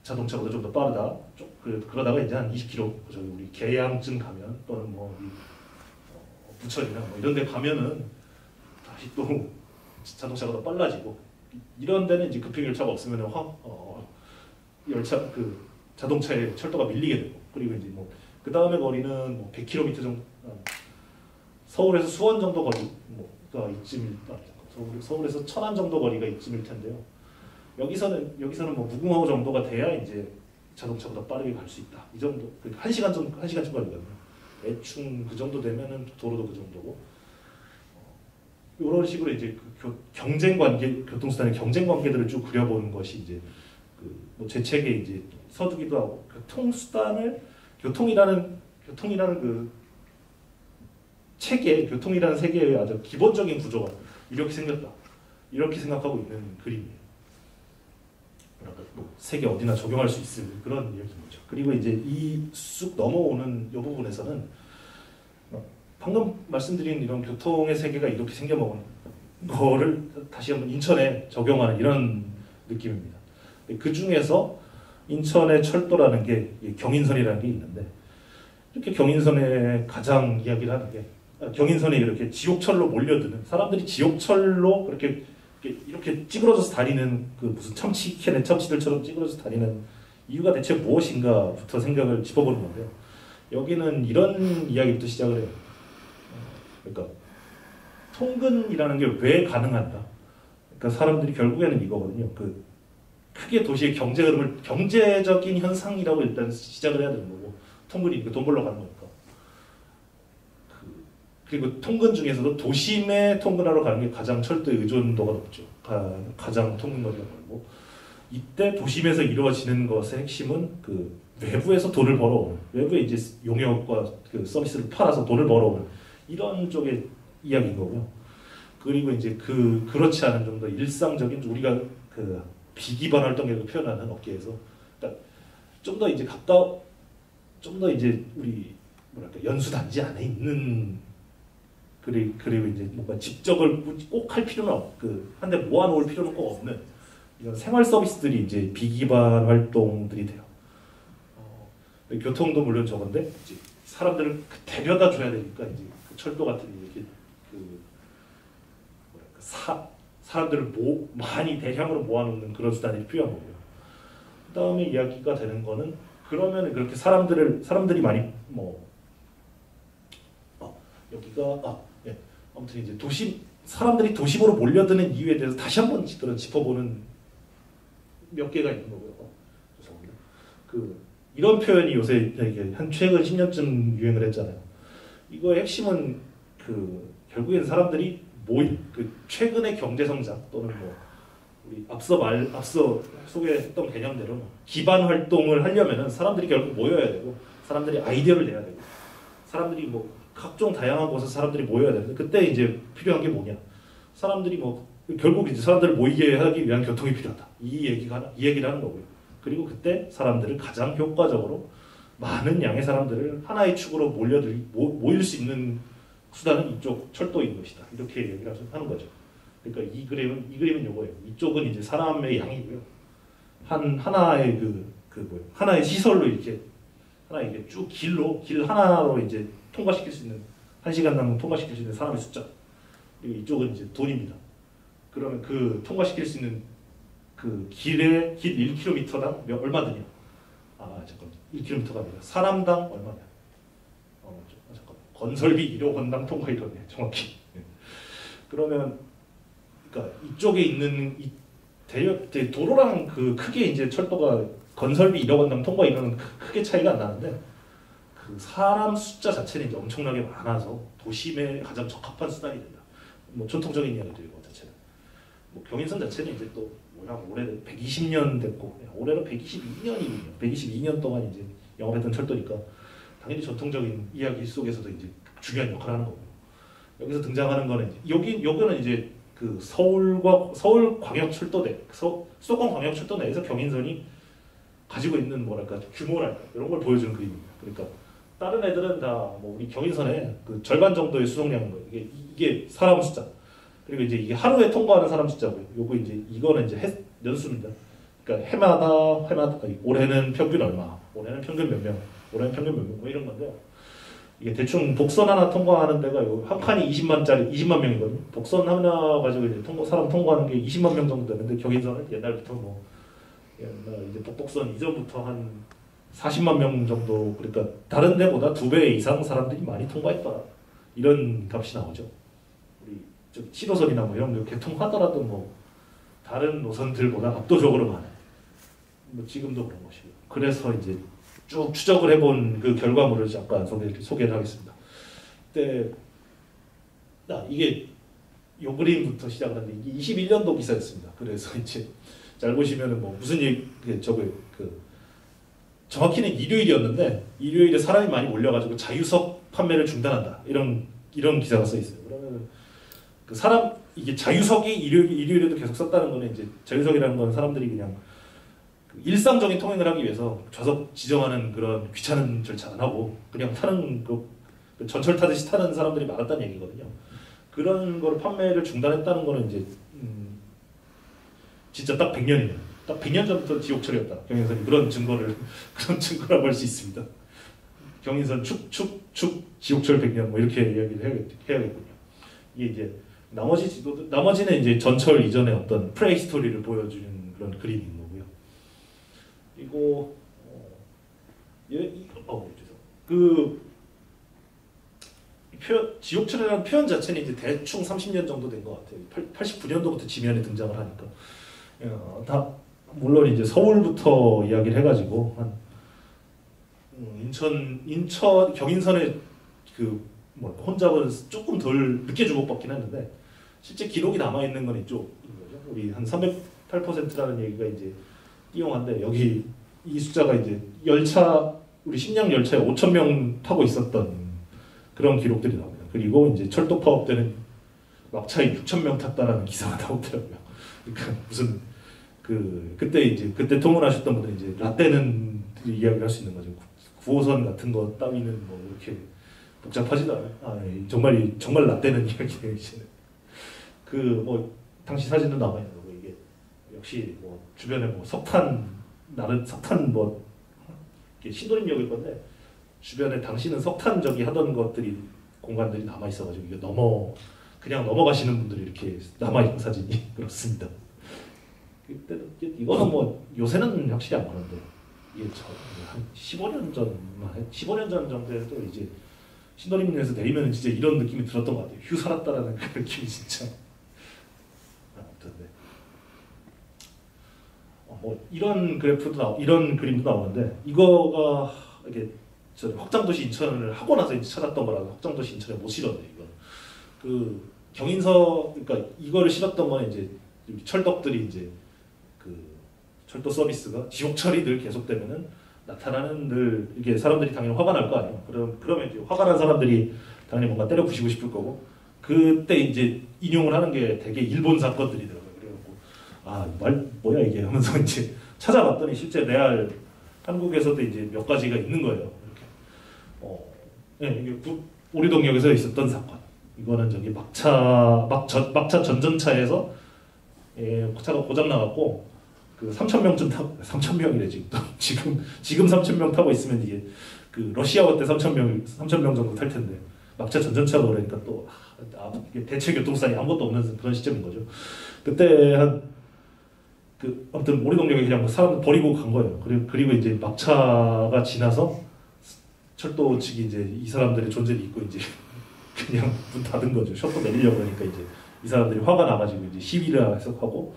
자동차보다 좀 더 빠르다. 그러다가 이제 한 20km, 저기 우리 계양쯤 가면, 또는 뭐 부천이나 뭐 이런 데 가면은 다시 또 자동차가 더 빨라지고, 이런 데는 이제 급행열차가 없으면 열차 자동차의 철도가 밀리게 되고, 그리고 이제 뭐 그 다음에 거리는 뭐 100km 정도, 서울에서 수원 정도 거리가 이쯤일 서울에서 천안 정도 거리가 이쯤일 텐데요. 여기서는 뭐 무궁화호 정도가 돼야 이제 자동차보다 빠르게 갈 수 있다. 이 정도, 1시간쯤 걸리거든요. 대충 그 정도 되면은 도로도 그 정도고, 이런 식으로 이제 경쟁 관계, 교통수단의 경쟁 관계들을 쭉 그려보는 것이 이제 제 책에 이제 서두기도 하고, 교통이라는 그 체계, 교통이라는 세계의 아주 기본적인 구조가 이렇게 생겼다, 이렇게 생각하고 있는 그림이에요. 뭐 세계 어디나 적용할 수 있을 그런 얘기인 거죠. 그리고 이제 이 쑥 넘어오는 이 부분에서는 방금 말씀드린 이런 교통의 세계가 이렇게 생겨먹은 거를 다시 한번 인천에 적용하는 이런 느낌입니다. 그 중에서 인천의 철도라는 게 경인선이라는 게 있는데, 이렇게 경인선에 가장 이야기를 하는 게 경인선에 이렇게 지옥철로 몰려드는 사람들이 지옥철로 그렇게 이렇게 찌그러져서 다니는 그 무슨 참치캔의 참치들처럼 찌그러져서 다니는 이유가 대체 무엇인가부터 생각을 짚어보는 건데요. 여기는 이런 이야기부터 시작을 해요. 그러니까 통근이라는 게 왜 가능한가? 그러니까 사람들이 결국에는 이거거든요. 그 크게 도시의 경제 흐름을 경제적인 현상이라고 일단 시작을 해야 되는 거고 통근이 돈 벌러 가는 거니까. 그리고 통근 중에서도 도심에 통근하러 가는 게 가장 철도의 의존도가 높죠. 가장 통근거리가 멀고 이때 도심에서 이루어지는 것의 핵심은 그 외부에서 돈을 벌어오는 외부에 이제 용역과 그 서비스를 팔아서 돈을 벌어오는 이런 쪽의 이야기인 거고요. 그리고 이제 그렇지 않은 좀 더 일상적인 우리가 그 비기반 활동이라고 표현하는 업계에서 그러니까 좀 더 이제 좀 더 이제 우리 뭐랄까 연수 단지 안에 있는 그리고 이제 뭔가 직접을 꼭 할 필요는 한 대 모아놓을 필요는 꼭 없는 이런 생활 서비스들이 이제 비기반 활동들이 돼요. 교통도 물론 저건데 이제 사람들을 데려다 줘야 되니까 이제 그 철도 같은 이렇게 사람들을 많이 대량으로 모아놓는 그런 수단이 필요한 거고요. 그 다음에 이야기가 되는 거는 그러면 그렇게 사람들이 많이 예. 아무튼 이제 사람들이 도심으로 몰려드는 이유에 대해서 다시 한번 짚어보는 몇 개가 있는 거고요. 죄송합니다. 이런 표현이 요새 최근 10년쯤 유행을 했잖아요. 이거의 핵심은 결국엔 사람들이 최근의 경제 성장 또는 우리 앞서 소개했던 개념대로 기반 활동을 하려면은 사람들이 결국 모여야 되고 사람들이 아이디어를 내야 되고 사람들이 각종 다양한 곳에서 사람들이 모여야 되는데 그때 이제 필요한 게 뭐냐? 사람들이 결국 이제 사람들을 모이게 하기 위한 교통이 필요하다. 이 얘기를 하는 거고요. 그리고 그때 사람들을 가장 효과적으로 많은 양의 사람들을 하나의 축으로 모일 수 있는 수단은 이쪽 철도인 것이다. 이렇게 얘기를 하는 거죠. 그러니까 이 그림은 요거예요. 이쪽은 이제 사람의 양이고요. 하나의 하나의 시설로 이렇게 하나의 쭉 길 하나로 이제 통과시킬 수 있는 1시간당 통과시킬 수 있는 사람의 숫자. 그리고 이쪽은 이제 돈입니다. 그러면 통과시킬 수 있는 길 1km당 얼마 드냐? 잠깐만. 1km가 아니라 사람당 얼마냐? 잠깐만. 건설비 1억 원당 통과 이러네. 정확히. 그러면 그러니까 이쪽에 있는 도로랑 크게 이제 철도가 건설비 1억 원당 통과 이러는 크게 차이가 안 나는데 사람 숫자 자체는 이제 엄청나게 많아서 도심에 가장 적합한 수단이 된다. 전통적인 이야기들이고 자체는. 경인선 자체는 이제 또 올해는 120년 됐고 올해는 122년이군요. 122년 동안 이제 영업했던 철도니까 당연히 전통적인 이야기 속에서도 이제 중요한 역할을 하는 거고 여기서 등장하는 거는 여기는 이제 서울광역철도대 수도권광역철도 내에서 경인선이 가지고 있는 규모랄까 이런 걸 보여주는 그림입니다. 그러니까 다른 애들은 다 우리 경인선의 절반 정도의 수송량인 거예요. 이게 사람 숫자. 그리고 이제 이게 하루에 통과하는 사람 숫자고요. 이거는 이제 연수입니다. 그러니까 해마다 올해는 평균 얼마, 올해는 평균 몇 명, 올해는 평균 몇 명, 이런 건데요. 이게 대충 복선 하나 통과하는 데가 한 칸이 20만 명이거든요. 복선 하나 가지고 이제 사람 통과하는 게 20만 명 정도 되는데 경인선은 옛날부터 이제 북복선 이전부터 한 40만 명 정도 그러니까 다른 데보다 2배 이상 사람들이 많이 통과했다. 이런 값이 나오죠. 우리 7호선이나 이런 거 개통하더라도 다른 노선들보다 압도적으로 많아요. 지금도 그런 것이고. 그래서 이제 쭉 추적을 해본 결과물을 잠깐 소개를 하겠습니다. 이게 요 그림부터 시작하는데 이게 21년도 기사였습니다. 그래서 이제 잘 보시면은 무슨 정확히는 일요일이었는데 일요일에 사람이 많이 몰려가지고 자유석 판매를 중단한다 이런 기사가 써 있어요. 그러면 이게 자유석이 일요일에도 계속 썼다는 거는 이제 자유석이라는 건 사람들이 그냥 일상적인 통행을 하기 위해서 좌석 지정하는 그런 귀찮은 절차 안 하고 그냥 타는 전철 타듯이 타는 사람들이 많았다는 얘기거든요. 그런 걸 판매를 중단했다는 거는 이제 진짜 딱 100년이네요. 딱 100년 전부터 지옥철이었다. 경영선이 그런 증거라고 할 수 있습니다. 경인선 축 지옥철 100년 뭐 이렇게 이야기를 해야겠군요. 이게 이제 나머지 지도들 나머지는 이제 전철 이전의 어떤 프레히스토리를 보여주는 그런 그림인 거고요. 그리고 그 지옥철이라는 표현 자체는 이제 대충 30년 정도 된 것 같아요. 89년도부터 지면에 등장을 하니까 다 물론 이제 서울부터 이야기를 해가지고 한 인천 경인선에 그 뭐 혼잡은 조금 덜 늦게 주목받긴 했는데 실제 기록이 남아 있는 건 이쪽인 거죠. 우리 한 308%라는 얘기가 이제 띄용한데 여기 이 숫자가 이제 열차 우리 식량 열차에 5,000명 타고 있었던 그런 기록들이 나옵니다. 그리고 이제 철도 파업 때는 막차에 6,000명 탔다라는 기사가 나오더라고요. 그러니까 무슨 그때 통운하셨던 분들이 이제 라떼는 이야기를 할 수 있는 거죠. 9호선 같은 거 따위는 뭐 이렇게 복잡하지도 않아요. 정말 라떼는 이야기를 뭐 당시 사진도 남아 있는 거고 이게 역시 뭐 주변에 뭐 석탄 뭐 신도림역일 건데 주변에 당시는 석탄 하던 것들이 공간들이 남아 있어가지고 이게 그냥 넘어가시는 분들이 이렇게 남아 있는 사진이 그렇습니다. 그때 이거는 뭐 요새는 확실히 안 많은데 이게 한 15년 전 정도에도 이제 신도림역에서 내리면 진짜 이런 느낌이 들었던 것 같아요. 휴 살았다라는 그 느낌이 진짜. 아무튼 뭐 이런 이런 그림도 나오는데 이거가 이게 확장도시 인천을 하고 나서 이제 찾았던 거라서 확장도시 인천에 못 실었네 이거. 그 그러니까 이거를 실었던 거는 이제 철덕들이 이제 그 철도 서비스가 지옥철이 늘 계속되면은 나타나는 늘 이게 사람들이 당연히 화가 날 거 아니에요. 그러면 이제 화가 난 사람들이 당연히 뭔가 때려 부시고 싶을 거고 그때 이제 인용을 하는 게 되게 일본 사건들이더라고요. 그래갖고 뭐야 이게 하면서 이제 찾아봤더니 실제 레알 한국에서도 이제 몇 가지가 있는 거예요. 이렇게 이게 오리동역에서 있었던 사건. 이거는 막차 전전차에서 차가 고장 나갖고 그 3,000명쯤 타고 3,000명이래 지금 3,000명 타고 있으면 이게 그 러시아워 때 3,000명 정도 탈 텐데 막차 전전차가 그러니까 또 이게 대체 교통수단이 아무것도 없는 그런 시점인 거죠. 그때 아무튼 오리동역에 그냥 사람 버리고 간 거예요. 그리고 이제 막차가 지나서 철도 측이 이제 이 사람들의 존재를 잊고 이제 그냥 문 닫은 거죠. 셔터 내리려고 하니까 이제 이 사람들이 화가 나가지고 이제 시위를 해석하고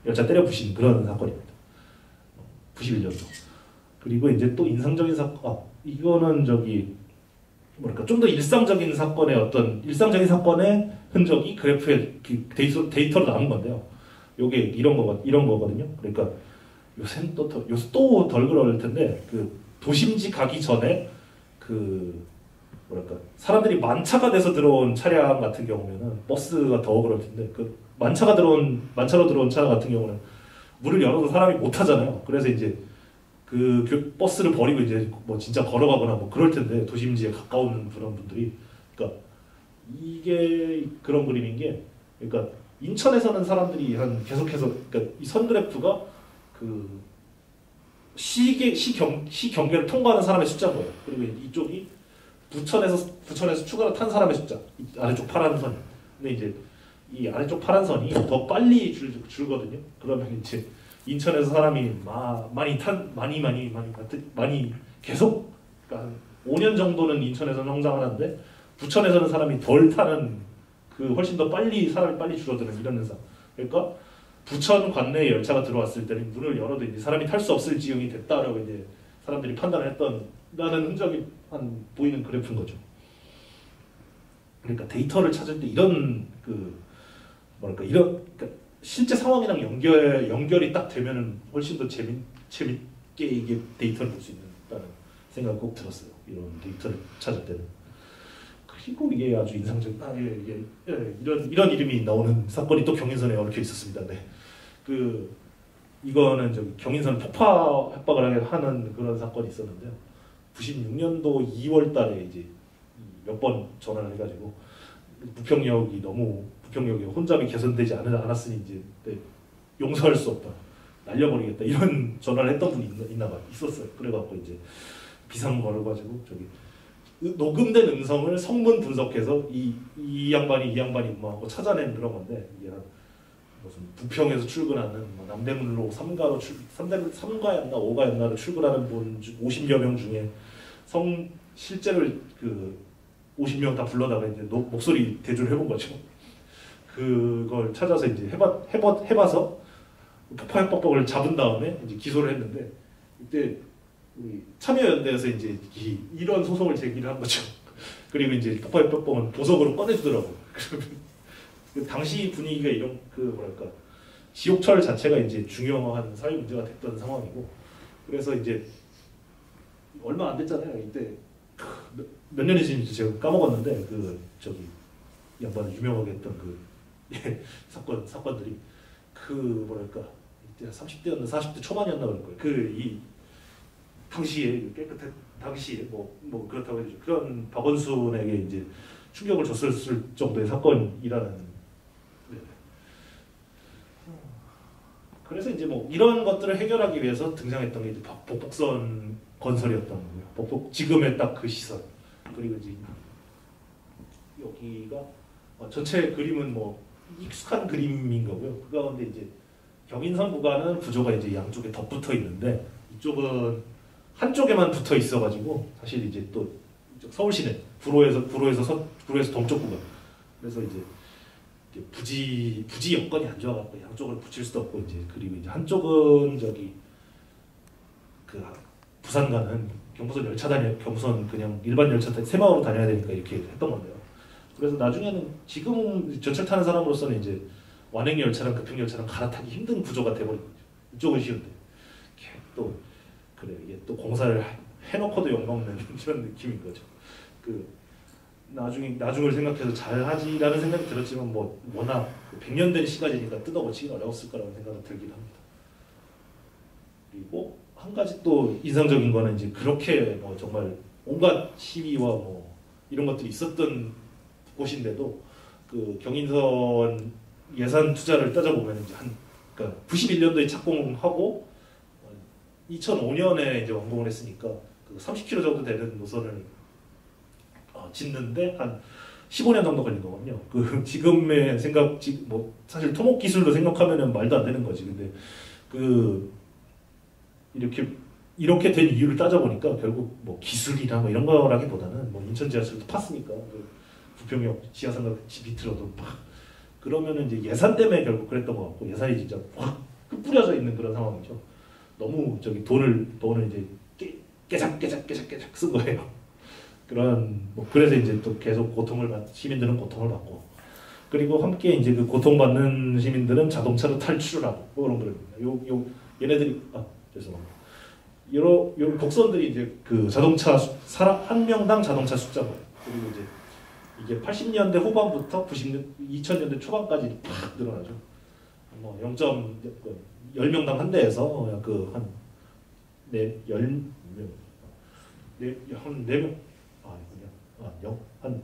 열차 때려 부신 그런 사건입니다. 91년도. 그리고 이제 또 인상적인 사건, 이거는 좀 더 일상적인 사건의 흔적이 그래프에 데이터로 남은 건데요. 요게 이런 거거든요. 그러니까 요새는 또 덜 그럴 텐데 그 도심지 가기 전에 사람들이 만차가 돼서 들어온 차량 같은 경우에는 버스가 더 그럴 텐데 만차로 들어온 차 같은 경우는 문을 열어도 사람이 못 타잖아요. 그래서 이제 그 버스를 버리고 이제 뭐 진짜 걸어가거나 뭐 그럴 텐데 도심지에 가까운 그런 분들이 그러니까 이게 그런 그림인 게 그러니까 인천에서는 사람들이 계속해서 그러니까 이 선 그래프가 시 경계를 통과하는 사람의 숫자인 거예요. 그리고 이쪽이 부천에서 추가로 탄 사람의 숫자 아래쪽 파란 선. 근데 이제 이 아래쪽 파란 선이 더 빨리 줄거든요. 그러면 이제 인천에서 사람이 많이 계속 그러니까 5년 정도는 인천에서는 성장을 하는데 부천에서는 사람이 덜 타는 훨씬 더 사람이 빨리 줄어드는 이런 현상. 그러니까 부천 관내에 열차가 들어왔을 때는 문을 열어도 이제 사람이 탈 수 없을 지경이 됐다라고 이제 사람들이 판단을 했던라는 흔적이 보이는 그래프인 거죠. 그러니까 데이터를 찾을 때 이런 그러니까 실제 상황이랑 연결이 딱 되면은 훨씬 더 재밌게 이게 데이터를 볼 수 있다는 생각이 꼭 들었어요. 이런 데이터를 찾을 때는. 그리고 이게 아주 인상적인 이런 이름이 나오는 사건이 또 경인선에 얽혀 있었습니다. 네. 이거는 경인선 폭파 협박을 하는 그런 사건이 있었는데요. 96년도 2월달에 이제 몇 번 전화를 해가지고 부평역이 혼잡이 개선되지 않았으니 이제 용서할 수 없다, 날려버리겠다 이런 전화를 했던 분이 있었어요. 그래갖고 이제 비상 걸어가지고 녹음된 음성을 성문 분석해서 이 양반이 뭐 하고 찾아낸 그런 건데 이게 한 무슨 부평에서 출근하는 뭐 남대문로 3가였나 5가였나를 출근하는 분 50여 명 중에 실제로 그 50명 다 불러다가 이제 목소리 대조를 해본 거죠. 그걸 찾아서 이제 해봐서 폭파협박법을 잡은 다음에 이제 기소를 했는데 이때 우리 참여연대에서 이제 이런 소송을 제기를 한 거죠. 그리고 이제 폭파협박법은 보석으로 꺼내주더라고. 그러면 당시 분위기가 이런 그 뭐랄까 지옥철 자체가 이제 중요한 사회 문제가 됐던 상황이고 그래서 이제 얼마 안 됐잖아요. 이때 몇 년이지 제가 까먹었는데 그 저기 양반 유명하게 했던 그 사건들이 그 뭐랄까 이때 30대였나 40대 초반이었나 그럴 거예요. 이 당시에 깨끗한 당시에 뭐 그렇다고 해도 그런 박원순에게 이제 충격을 줬을 정도의 사건이라는. 네. 그래서 이제 뭐 이런 것들을 해결하기 위해서 등장했던 게 이제 복복선 건설이었던 거고요. 지금의 딱 그 시설. 그리고 이제 여기가 전체 그림은 뭐 익숙한 그림인 거고요. 그 가운데 이제 경인선 구간은 구조가 이제 양쪽에 덧붙어 있는데 이쪽은 한쪽에만 붙어 있어가지고 사실 이제 또 서울시내 구로에서 동쪽 구간 그래서 이제 부지 여건이 안 좋아갖고 양쪽을 붙일 수도 없고 이제 그리고 이제 한쪽은 저기 그 부산 가는 경부선 경부선 그냥 일반 열차 새마을로 다녀야 되니까 이렇게 했던 건데요. 그래서 나중에는 지금 전철 타는 사람으로서는 이제 완행 열차랑 급행 열차랑 갈아타기 힘든 구조가 돼버린 거죠. 이쪽은 쉬운데 또 그래 이게 또 공사를 해놓고도 욕먹는 이런 느낌인 거죠. 그 나중을 생각해서 잘하지라는 생각이 들었지만 뭐 워낙 100년 된 시가지니까 뜯어고치기 어려웠을 거라는 생각이 들긴 합니다. 그리고 한 가지 또 인상적인 거는 이제 그렇게 뭐 정말 온갖 시위와 뭐 이런 것들이 있었던 곳인데도 그 경인선 예산 투자를 따져보면 이제 그러니까 91년도에 착공하고 2005년에 이제 완공을 했으니까 그 30km 정도 되는 노선을 짓는데 한 15년 정도 걸린 거거든요. 그 지금의 뭐 사실 토목 기술로 생각하면은 말도 안 되는 거지. 근데 그 이렇게 된 이유를 따져보니까 결국 뭐 기술이나 뭐 이런 거라기보다는 뭐 인천 지하철도 팠으니까 그 부평역 지하상가 밑으로도 막 그러면은 이제 예산 때문에 결국 그랬던 것 같고 예산이 진짜 확 뿌려져 있는 그런 상황이죠. 너무 저기 돈을 이제 깨작 쓴 거예요. 그런 뭐 그래서 이제 또 계속 시민들은 고통을 받고 그리고 함께 이제 그 고통받는 시민들은 자동차로 탈출을 하고 뭐 그런 거입니다. 얘네들이 죄송합니다. 요 곡선들이 이제 그 자동차 사람 한 명당 자동차 숫자고 그리고 이제 이게 80년대 후반부터 2000년대 초반까지 팍 늘어나죠. 뭐 10명당 한 대에서 한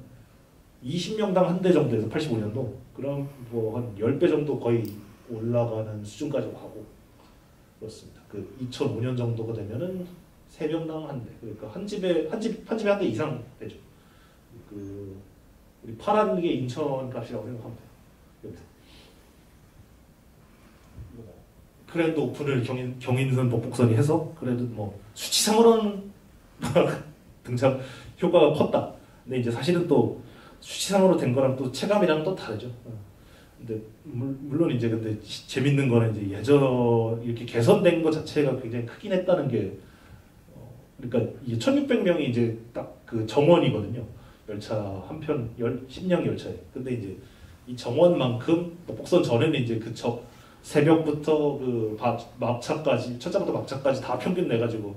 20명당 한 대 정도에서 85년도 그럼 뭐 한 10배 정도 거의 올라가는 수준까지 가고 그렇습니다. 그 2005년 정도가 되면은 3명당 한 대. 그러니까 한 집에 한 대 이상 되죠. 그 우리 파란 게 인천 값이라고 생각하면 돼요. 여기서. 그랜드 오픈을 경인선 복복선이 해서 그래도 뭐 수치상으로는 등장 효과가 컸다. 근데 이제 사실은 또 수치상으로 된 거랑 또 체감이랑 또 다르죠. 근데 물론 이제 근데 재밌는 거는 이제 이렇게 개선된 것 자체가 굉장히 크긴 했다는 게 그러니까 이게 1,600명이 이제 딱 그 정원이거든요. 열차 한편 10량 열차에. 근데 이제 이 정원만큼 복복선 전에는 이제 새벽부터 그 막차까지 첫차부터 막차까지 다 평균 내가지고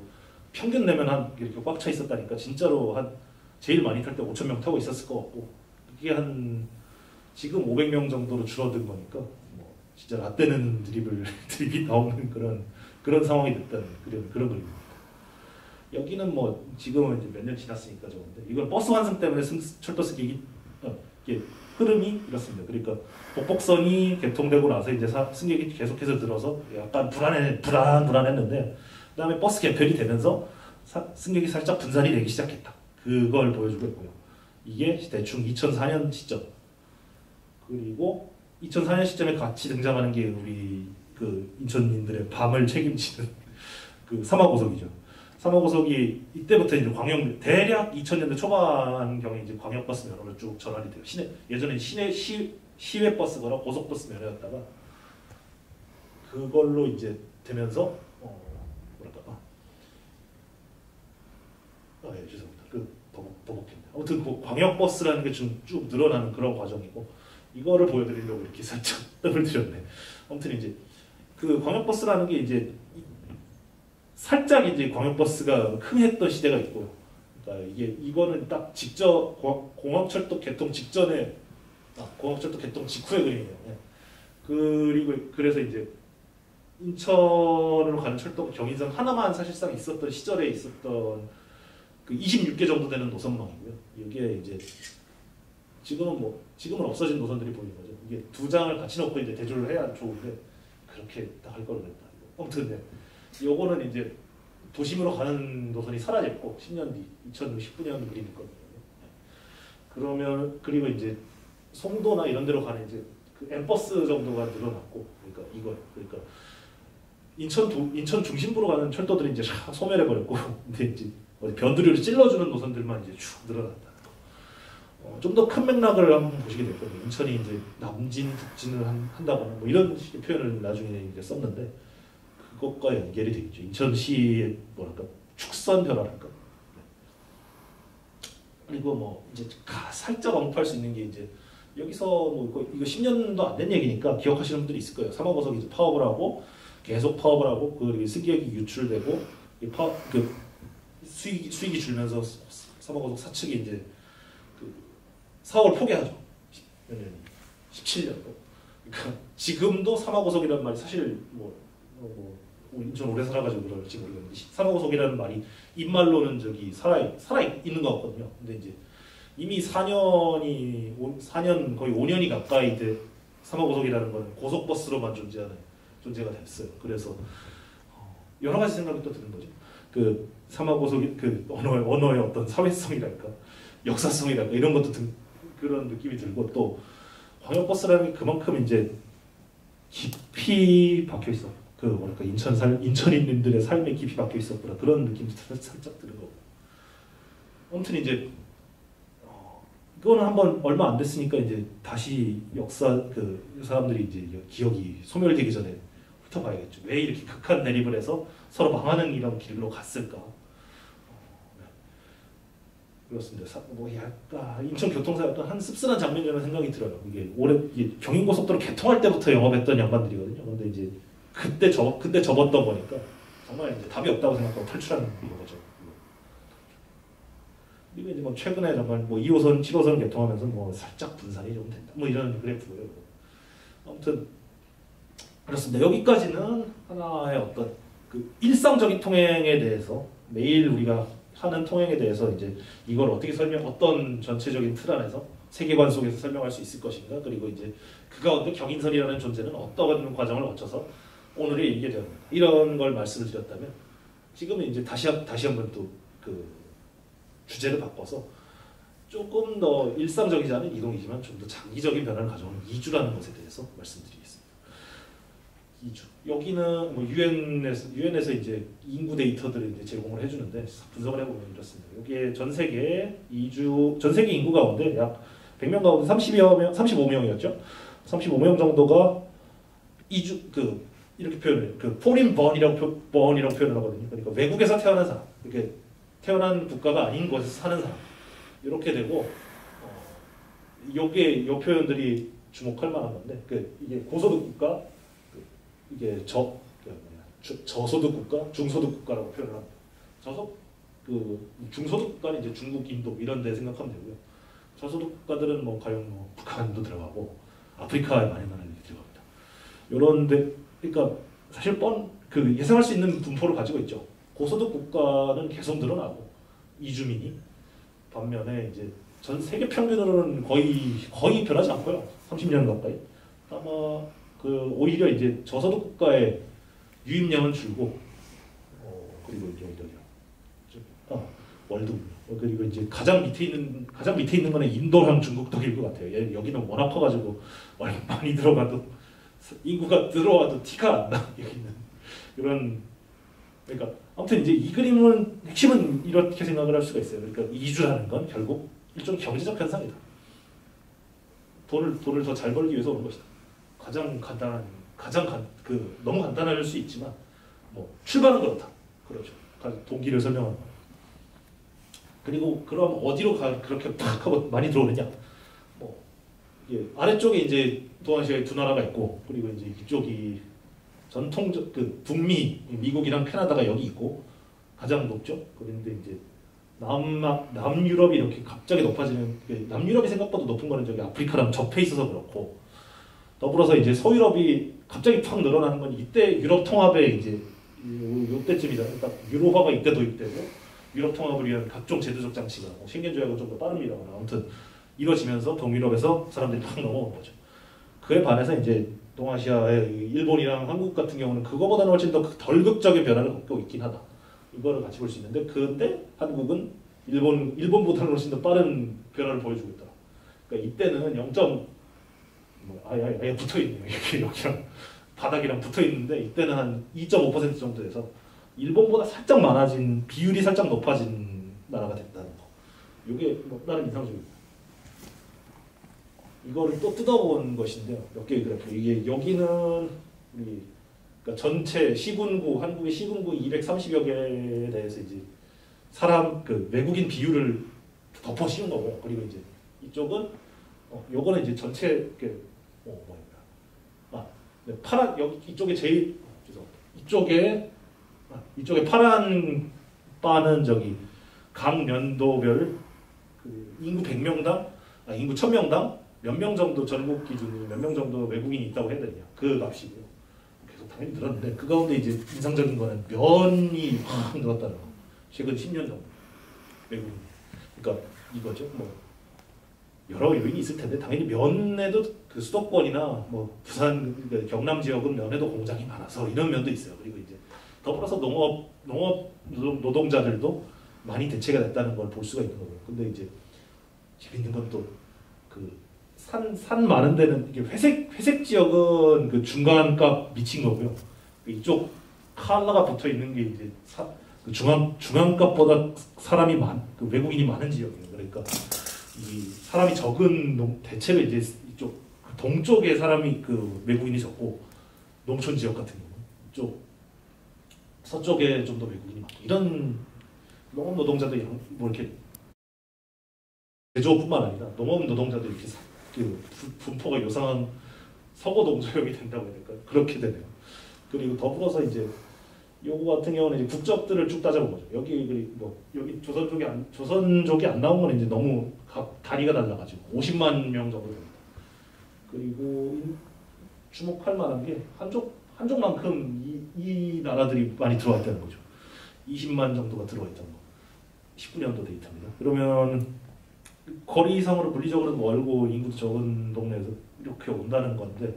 평균 내면 한 이렇게 꽉 차 있었다니까 진짜로 한 제일 많이 탈 때 5,000명 타고 있었을 것 같고 그게 한 지금 500명 정도로 줄어든 거니까 뭐 진짜 라떼는 드립이 나오는 그런 상황이 됐다는 그런 그림입니다. 여기는 뭐 지금은 이제 몇 년 지났으니까 좋은데 이건 버스 환승 때문에 철도 승객이 흐름이 이렇습니다. 그러니까 복복선이 개통되고 나서 이제 승객이 계속해서 늘어서 약간 불안했는데 그다음에 버스 개편이 되면서 승객이 살짝 분산이 되기 시작했다. 그걸 보여주고 있고요. 이게 대충 2004년 시점. 그리고 2004년 시점에 같이 등장하는 게 우리 그 인천민들의 밤을 책임지는 그 사마고석이죠. 사마고석이 이때부터 이제 광역 대략 2000년대 초반경에 이제 광역버스 면허로 쭉 전환이 돼요. 예전에 시외 버스거나 고속버스 면허였다가 그걸로 이제 되면서 뭐랄까 예, 죄송합니다. 그 버벅했네. 아무튼 그 광역버스라는 게 좀 쭉 늘어나는 그런 과정이고 이거를 보여드리려고 이렇게 살짝 떡을 드렸네. 아무튼 이제 그 광역버스라는 게 이제 살짝 이제 광역버스가 흥했던 시대가 있고요. 그러니까 이거는 딱 직접 공항철도 개통 직전에 공항철도 개통 직후의 그림이에요. 네. 그리고 그래서 이제 인천으로 가는 철도 경인선 하나만 사실상 있었던 시절에 있었던 그 26개 정도 되는 노선망이고요. 여기에 이제 지금은 없어진 노선들이 보이는 거죠. 이게 두 장을 같이 넣고 이제 대조를 해야 좋은데 그렇게 딱 할 걸 그랬다. 아무튼 네. 요거는 이제 도심으로 가는 노선이 사라졌고 10년 뒤 2019년 그림일 거거든요. 그러면 그리고 이제 송도나 이런 데로 가는 이제 그 M버스 정도가 늘어났고 그러니까 인천 중심부로 가는 철도들이 이제 소멸해 버렸고 근데 이제 변두리를 찔러주는 노선들만 이제 쭉 늘어났다. 좀 더 큰 맥락을 한번 보시게 될 거예요. 인천이 이제 남진, 북진을 한다거나 뭐 이런 식의 표현을 나중에 이제 썼는데 그것과 연결이 되겠죠. 인천시의 뭐랄까 축선 변화랄까. 그리고 뭐 이제 살짝 언급할 수 있는 게 이제 여기서 뭐 이거 10년도 안 된 얘기니까 기억하시는 분들이 있을 거예요. 사마고석이 이제 파업을 하고 계속 파업을 하고 그 승객이 유출되고 그 수익이 줄면서 사마고석 사측이 이제 그 사업을 포기하죠. 몇 년이 17년도. 그러니까 지금도 사마고석이라는 말이 사실 인천 오래 살아가지고 그럴지 모르겠는데 사마고석이라는 말이 입말로는 살아 있는 것 같거든요. 근데 이제 이미 4년 거의 5년이 가까이 돼 사마고석이라는 거는 고속버스로만 존재가 됐어요. 그래서 여러 가지 생각이 또 드는 거죠. 그 사마고석이 그 언어의 어떤 사회성이랄까, 역사성이랄까 이런 것도 그런 느낌이 들고 또 광역버스라는 게 그만큼 이제 깊이 박혀 있어. 그 뭐랄까 인천인들의 삶에 깊이 박혀 있었구나 그런 느낌도 살짝 드는 거고. 아무튼 이제 그거는 한번 얼마 안 됐으니까 이제 다시 그 사람들이 이제 기억이 소멸되기 전에 훑어봐야겠죠. 왜 이렇게 극한 대립을 해서 서로 망하는 이런 길로 갔을까? 그렇습니다. 뭐 약간 인천 교통사의 어떤 한 씁쓸한 장면이라는 생각이 들어요. 이게 경인고속도로 개통할 때부터 영업했던 양반들이거든요. 근데 이제 그때 접었던 거니까 정말 이제 답이 없다고 생각하고 탈출하는 거죠. 그리고 이제 뭐 최근에 정말 뭐 2호선, 7호선 개통하면서 뭐 살짝 분산이 좀 된다. 뭐 이런 그래프고요. 아무튼 그렇습니다. 여기까지는 하나의 어떤 그 일상적인 통행에 대해서 매일 우리가 하는 통행에 대해서 이제 이걸 어떻게 어떤 전체적인 틀 안에서 세계관 속에서 설명할 수 있을 것인가. 그리고 이제 그 가운데 경인선이라는 존재는 어떤 과정을 거쳐서 오늘의 얘기가 되었는가. 이런 걸 말씀을 드렸다면 지금은 이제 다시 한번 또 그 주제를 바꿔서 조금 더 일상적이지 않은 이동이지만 좀 더 장기적인 변화를 가져오는 이주라는 것에 대해서 말씀드리겠습니다. 이주. 여기는 뭐 유엔에서 이제 인구 데이터들을 이제 제공을 해주는데 분석을 해보면 이렇습니다. 여기에 전 세계 인구 가운데 약 100명 가운데 35명이었죠. 35명 정도가 이주 이렇게 표현을 foreign born이라고 표현을 하거든요. 그러니까 외국에서 태어난 사람, 이렇게 태어난 국가가 아닌 곳에서 사는 사람 이렇게 되고 이 표현들이 주목할 만한 건데 이게 고소득 국가, 이게 저소득 국가, 중소득 국가라고 표현을 합니다. 중소득 국가는 이제 중국, 인도 이런 데 생각하면 되고요. 저소득 국가들은 뭐 가령 뭐 북한도 들어가고 아프리카에 많이 들어갑니다. 요런데 그러니까 사실 예상할 수 있는 분포를 가지고 있죠. 고소득 국가는 계속 늘어나고 이주민이 반면에 이제 전 세계 평균으로는 거의 변하지 않고요. 30년 가까이 아마 오히려 이제 저소득 국가의 유입량은 줄고 그리고 이제 월드 그리고 이제 가장 밑에 있는 거는 인도랑 중국, 독일 것 같아요. 여기는 워낙 커가지고 많이 들어가도 인구가 들어와도 티가 안 나. 여기는 이런 그러니까 아무튼 이제 이 그림은 핵심은 이렇게 생각을 할 수가 있어요. 그러니까 이주라는 건 결국 일종의 경제적 현상이다. 돈을 더 잘 벌기 위해서 오는 것이다. 너무 간단할 수 있지만 뭐 출발은 그렇다. 그렇죠. 동기를 설명하는 거. 그리고 그럼 어디로 그렇게 팍 하고 많이 들어오느냐? 뭐 아래쪽에 이제 동아시아의 두 나라가 있고 그리고 이제 이쪽이 전통적 북미 미국이랑 캐나다가 여기 있고 가장 높죠. 그런데 이제 남유럽이 이렇게 갑자기 높아지는 남유럽이 생각보다 높은 거는 저기 아프리카랑 접해 있어서 그렇고 더불어서 이제 서유럽이 갑자기 팍 늘어나는 건 이때 유럽 통합의 이제 요때쯤이다. 그러니까 유로화가 이때 도입되고 유럽 통합을 위한 각종 제도적 장치가 쉥겐 조약은 좀 더 빠릅니다만 아무튼 이루어지면서 동유럽에서 사람들이 팍 넘어온 거죠. 그에 반해서 이제 동아시아의 일본이랑 한국 같은 경우는 그거보다는 훨씬 더 덜 극적인 변화를 겪고 있긴 하다. 이거를 같이 볼 수 있는데 그런데 한국은 일본보다는 훨씬 더 빠른 변화를 보여주고 있다. 그러니까 이때는 0. 아예 붙어 있네요. 여기랑 바닥이랑 붙어 있는데 이때는 한 2.5% 정도 돼서 일본보다 살짝 많아진 비율이 살짝 높아진 나라가 됐다는 거. 이게 뭐 다른 인상적입니다. 이거를 또 뜯어본 것인데요. 몇 개의 그래프. 이게 여기는 우리 그러니까 전체 시군구 한국의 시군구 230여 개에 대해서 이제 외국인 비율을 덮어 씌운 거고요. 그리고 이제 이쪽은 요거는 이제 전체 파란 이쪽에 이쪽에 파란 바는 저기 각 년도별 인구 100명당 인구 1000명당 몇 명 정도 전국 기준으로 몇 명 정도 외국인이 있다고 해야 되냐 그 값이고요. 계속 당연히 늘었는데 그 가운데 이제 인상적인 거는 면이 확 늘었다는 거. 최근 10년 정도 외국인. 그러니까 이거죠. 뭐 여러 요인이 있을 텐데 당연히 면에도 그 수도권이나 뭐 부산 경남 지역은 면에도 공장이 많아서 이런 면도 있어요. 그리고 이제 더불어서 농업 노동자들도 많이 대체가 됐다는 걸 볼 수가 있는 거고요. 근데 이제 재밌는 건 또 그 산 많은 데는 이게 회색 지역은 그 중간값 미친 거고요. 이쪽 칼라가 붙어 있는 게 이제 그 중간값보다 그 외국인이 많은 지역이에요. 그러니까 이 사람이 적은 대체로 이제 이쪽 동쪽에 사람이 그 외국인이 적고 농촌 지역 같은 경우 이쪽 서쪽에 좀 더 외국인이 많고 이런 농업 노동자들 뭐 이렇게 제조업뿐만 아니라 농업 노동자들 이렇게 그 분포가 요상한 서구 동서역이 된다고 해야 될까요? 그렇게 되네요. 그리고 더불어서 이제 요거 같은 경우는 이제 국적들을 쭉 따져본 거죠. 여기 조선족이 안 나온 건 이제 너무 다리가 달라가지고 50만 명 정도 됩니다. 그리고 주목할 만한 게 한족만큼 이 나라들이 많이 들어와 있다는 거죠. 20만 정도가 들어와 있다는 거. 19년도 데이터입니다. 그러면 거리상으로 물리적으로 멀고 인구도 적은 동네에서 이렇게 온다는 건데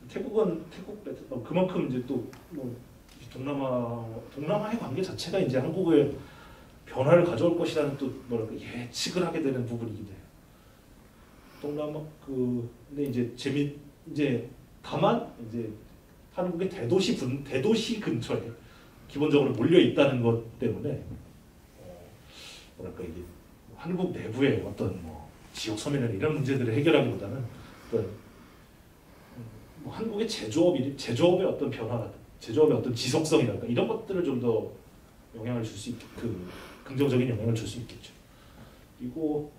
태국 그만큼 이제 또 뭐 동남아의 관계 자체가 이제 한국의 변화를 가져올 것이라는 또 뭐랄까 예측을 하게 되는 부분이긴 해요. 근데 이제 다만 이제 한국의 대도시 근처에 기본적으로 몰려 있다는 것 때문에 뭐랄까 이게 한국 내부의 어떤 뭐 지역 소멸이나 이런 문제들을 해결하기보다는 뭐 한국의 제조업의 어떤 변화라든가 제조업의 어떤 지속성이랄까 이런 것들을 좀 더 영향을 줄 수 긍정적인 영향을 줄 수 있겠죠. 그리고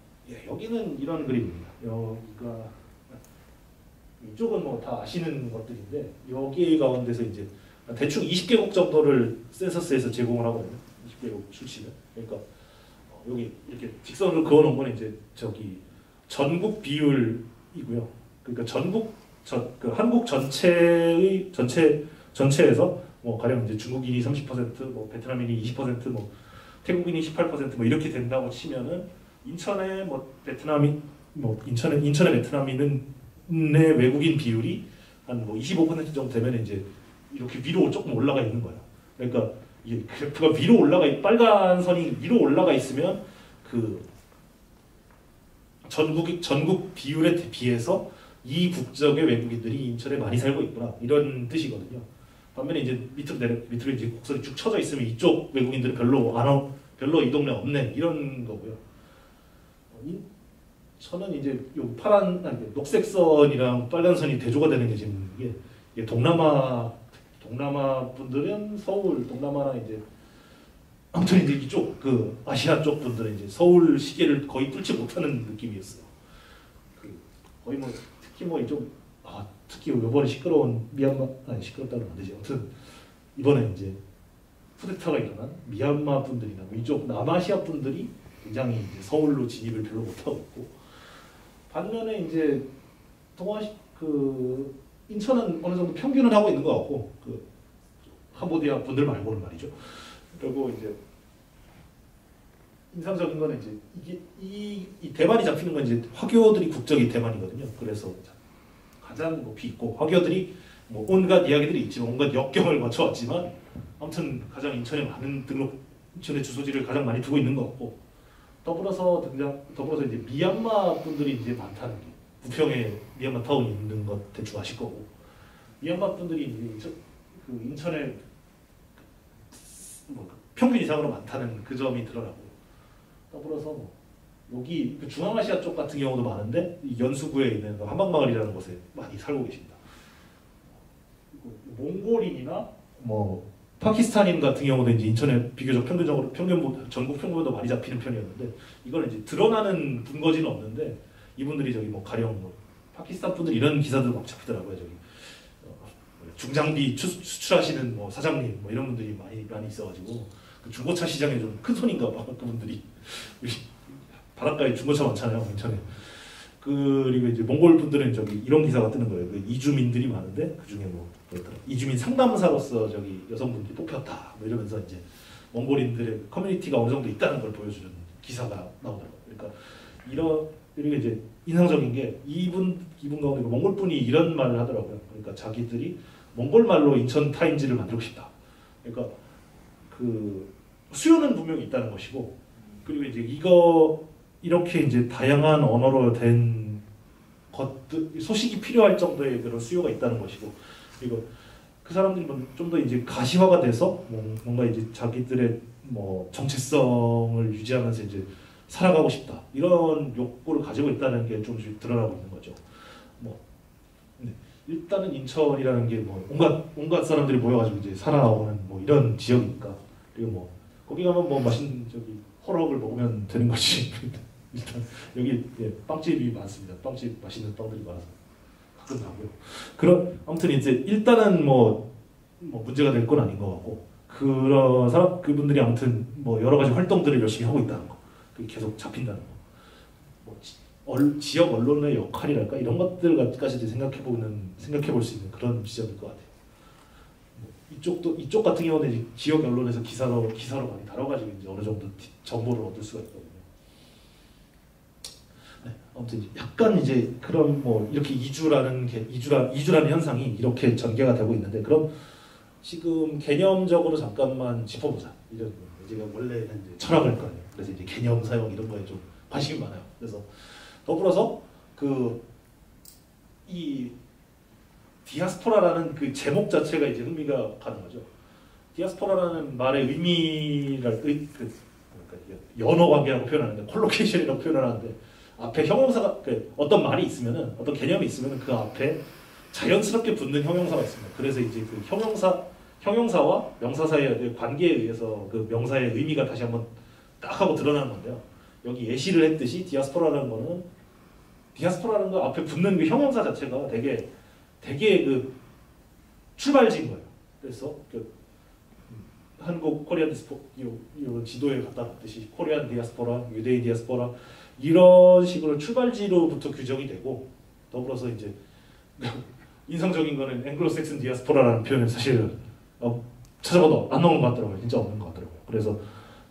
여기는 이런 그림입니다. 여기가 이쪽은 뭐 다 아시는 것들인데 여기 가운데서 이제 대충 20개국 정도를 센서스에서 제공을 하거든요. 20개국 수치는. 그러니까 여기 이렇게 직선으로 그어놓은 건 이제 저기 전국 비율이고요. 그러니까 한국 전체에서 뭐 가령 이제 중국인이 30%, 뭐 베트남인이 20%, 뭐 태국인이 18%뭐 이렇게 된다고 치면은 인천의 베트남인의 외국인 비율이 한 뭐 25% 정도 되면 이제 이렇게 위로 조금 올라가 있는 거예요. 그러니까 이 그래프가 빨간 선이 위로 올라가 있으면 그 전국 비율에 비해서 이 국적의 외국인들이 인천에 많이 살고 있구나 이런 뜻이거든요. 반면에 이제 밑으로 이제 곡선이 쭉 쳐져 있으면 이쪽 외국인들은 별로 이 동네 없네 이런 거고요. 저는 이제 요 녹색 선이랑 빨간 선이 대조가 되는 게 지금 이게 동남아 분들은 서울, 동남아나 이제 아무튼 이제 이쪽 그 아시아 쪽 분들은 이제 서울 시계를 거의 뚫지 못하는 느낌이었어요. 거의 뭐 특히 뭐 이쪽 특히 이번에 시끄러운 시끄럽다는 안 되지. 아무튼 이번에 이제 쿠데타가 일어난 미얀마 분들이나 뭐 이쪽 남아시아 분들이 굉장히 이제 서울로 진입을 별로 못하고 있고, 반면에 이제 인천은 어느 정도 평균을 하고 있는 것 같고, 그 캄보디아 분들 말고는 말이죠. 그리고 이제 인상적인 거는 이제 이 대만이 잡히는 건 이제 화교들이 국적이 대만이거든요. 그래서 가장 높이 있고, 화교들이 뭐 온갖 이야기들이 있지만 온갖 역경을 거쳐왔지만 아무튼 가장 인천에 많은 인천의 주소지를 가장 많이 두고 있는 것 같고, 더불어서 이제 미얀마 분들이 이제 많다는 게, 부평에 미얀마 타운이 있는 것 대충 아실 거고, 미얀마 분들이 이제 그 인천에 뭐 평균 이상으로 많다는 그 점이 드러나고, 더불어서 뭐 여기 그 중앙아시아 쪽 같은 경우도 많은데 이 연수구에 있는 그 한방마을이라는 곳에 많이 살고 계십니다. 몽골인이나 뭐 파키스탄인 같은 경우도 이제 인천에 비교적 전국 평균보다 많이 잡히는 편이었는데, 이거는 이제 드러나는 근거지는 없는데 이분들이 저기 뭐 가령 뭐 파키스탄 분들 이런 기사들 막 잡히더라고요. 저기 중장비 수출하시는 뭐 사장님 뭐 이런 분들이 많이 있어가지고 그 중고차 시장에 좀 큰 손인가 봐. 그분들이 바닷가에 중고차 많잖아요, 인천에. 그리고 이제 몽골 분들은 저기 이런 기사가 뜨는 거예요. 그 이주민들이 많은데 그 중에 뭐 이주민 상담사로서 저기 여성분들이 뽑혔다 뭐 이러면서 이제 몽골인들의 커뮤니티가 어느 정도 있다는 걸 보여주는 기사가 나오더라고요. 그러니까 그리고 이제 인상적인 게 이분 가운데 몽골 분이 이런 말을 하더라고요. 그러니까 자기들이 몽골 말로 인천 타임즈를 만들고 싶다. 그러니까 그 수요는 분명히 있다는 것이고, 그리고 이제 이렇게 이제 다양한 언어로 된 소식이 필요할 정도의 그런 수요가 있다는 것이고, 그리고 그 사람들이 좀 더 이제 가시화가 돼서 뭔가 이제 자기들의 뭐 정체성을 유지하면서 이제 살아가고 싶다 이런 욕구를 가지고 있다는 게 조금씩 드러나고 있는 거죠. 일단은 인천이라는 게 뭐 온갖 사람들이 모여가지고 이제 살아오는 뭐 이런 지역이니까, 그리고 뭐 거기 가면 뭐 맛있는 저기 호럭을 먹으면 되는 거지. 일단 여기 빵집이 많습니다. 빵집 맛있는 빵들이 많아서 가끔 가고요. 아무튼 이제 일단은 뭐 문제가 될 건 아닌 것 같고, 그분들이 아무튼 뭐 여러 가지 활동들을 열심히 하고 있다는 거, 그게 계속 잡힌다는 거, 뭐 지역 언론의 역할이랄까 이런 것들까지 생각해 볼 수 있는 그런 지점일 것 같아요. 이쪽 같은 경우는 이제 지역 언론에서 기사로 많이 다뤄가지고 이제 어느 정도 정보를 얻을 수가 있거든요. 네, 아무튼 약간 이제 그런 뭐 이렇게 이주라는 현상이 이렇게 전개가 되고 있는데, 그럼 지금 개념적으로 잠깐만 짚어보자. 제가 원래는 이제 철학을 거 아니에요. 그래서 이제 개념 사용 이런 거에 좀 관심이 많아요. 그래서 더불어서 이 디아스포라라는 그 제목 자체가 이제 흥미가 가는 거죠. 디아스포라라는 말의 연어 관계라고 표현하는데, 콜로케이션이라고 표현을 하는데, 앞에 형용사가 어떤 말이 있으면은, 어떤 개념이 있으면은 그 앞에 자연스럽게 붙는 형용사가 있습니다. 그래서 이제 그 형용사와 명사 사이의 관계에 의해서 그 명사의 의미가 다시 한번 딱 하고 드러나는 건데요. 여기 예시를 했듯이 디아스포라라는 거 앞에 붙는 그 형용사 자체가 되게 그 출발지인 거예요. 그래서 한국 코리안 디아스포라 이런 지도에 갖다 놨듯이 코리안 디아스포라, 유대인 디아스포라 이런 식으로 출발지로부터 규정이 되고, 더불어서 이제 인상적인 거는 앵글로색슨 디아스포라라는 표현은 사실 찾아봐도 안 나오는 것 같더라고요. 진짜 없는 것 같더라고요. 그래서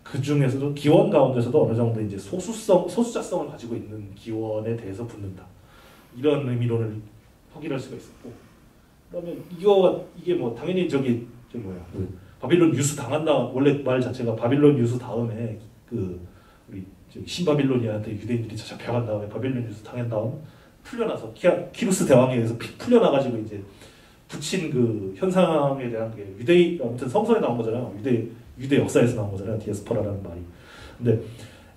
그 중에서도 기원 가운데서도 어느 정도 이제 소수자성을 가지고 있는 기원에 대해서 붙는다. 이런 의미론을 확인할 수가 있었고, 그러면 이게 뭐 당연히 바빌론 유수 당한다, 원래 말 자체가 바빌론 유수 다음에 우리 신바빌로니아한테 유대인들이 잡혀간 다음에 바빌로니아에서 당한 다음 풀려나서 키루스 대왕에 의해서 풀려나가지고 이제 붙인 그 현상에 대한 게 아무튼 성서에 나온 거잖아요. 유대 역사에서 나온 거잖아요. 디아스포라라는 말이. 근데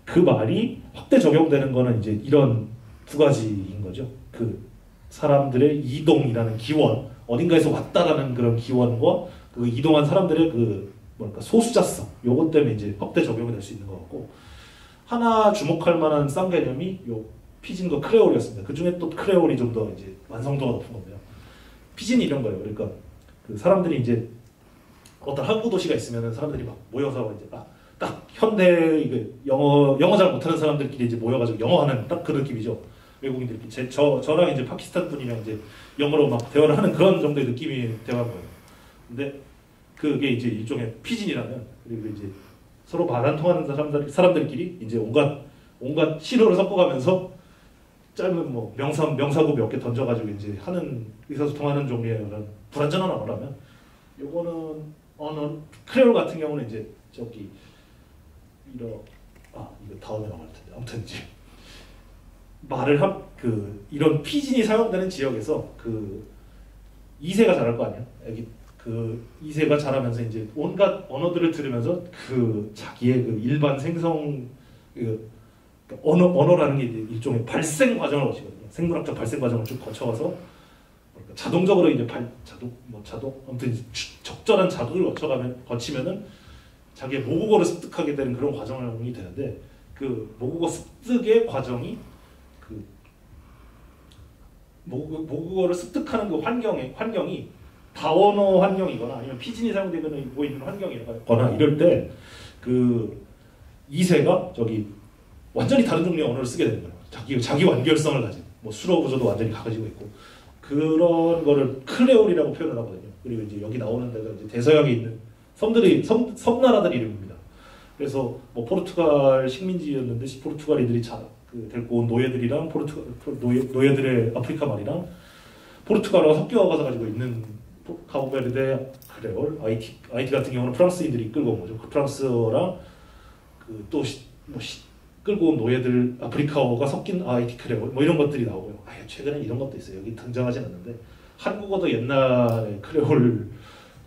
그 말이 확대 적용되는 거는 이제 이런 두 가지인 거죠. 그 사람들의 이동이라는 기원, 어딘가에서 왔다라는 그런 기원과 그 이동한 사람들의 그 뭐랄까 소수자성, 요것 때문에 이제 확대 적용이 될 수 있는 것 같고, 하나 주목할 만한 쌍 개념이 요 피진과 크레올이었습니다. 그 중에 또 크레올이 좀 더 이제 완성도가 높은 건데요. 피진이 이런 거예요. 그러니까 그 사람들이 이제 어떤 항구 도시가 있으면은 사람들이 막 모여서 이제 딱 현대 이게 영어 잘 못하는 사람들끼리 이제 모여가지고 영어하는 딱 그 느낌이죠. 외국인들끼리 저랑 이제 파키스탄 분이랑 이제 영어로 막 대화를 하는 그런 정도의 느낌이 대화인 거예요. 근데 그게 이제 일종의 피진이라면, 그리고 이제 서로 말 안 통하는 사람들끼리 이제 온갖 시로를 섞어가면서 짧은 뭐 명사구 몇 개 던져가지고 이제 하는 의사소통하는 종류의 그런 불완전한 언어라면, 요거는 언어 크레올 같은 경우는 이제 이거 다음에 나올 텐데, 아무튼 이제 이런 피진이 사용되는 지역에서 그 2세가 자랄 거 아니야. 그 2세가 자라면서 이제 온갖 언어들을 들으면서 그 자기의 그 일반 생성 언어라는 게 일종의 발생 과정을 거치거든요. 생물학적 발생 과정을 쭉 거쳐가서 자동적으로 이제 아무튼 적절한 자극을 거치면은 자기의 모국어를 습득하게 되는 그런 과정이 되는데, 그 모국어 습득의 과정이 그 모국어를 습득하는 그 환경이 다원어 환경이거나 아니면 피진이 사용되고 있는 환경이거나 이럴 때 그 2세가 완전히 다른 종류의 언어를 쓰게 되는 거예요. 자기 완결성을 가진, 뭐 수로 구조도 완전히 가지고 있고, 그런 거를 크레올이라고 표현을 하거든요. 그리고 이제 여기 나오는 데가 이제 대서양에 있는 섬나라들 이름입니다. 그래서 뭐 포르투갈 식민지였는데 포르투갈이들이 데리고 온 노예들이랑 노예들의 아프리카 말이랑 포르투갈어가 섞여서 가지고 있는 카보베르데 크레올, 아이티 같은 경우는 프랑스인들이 끌고 온 거죠. 그 프랑스어랑 끌고 온 노예들 아프리카어가 섞인 아이티 크레올, 뭐 이런 것들이 나오고요. 최근에 이런 것도 있어요. 여기 등장하진 않는데 한국어도 옛날에 크레올,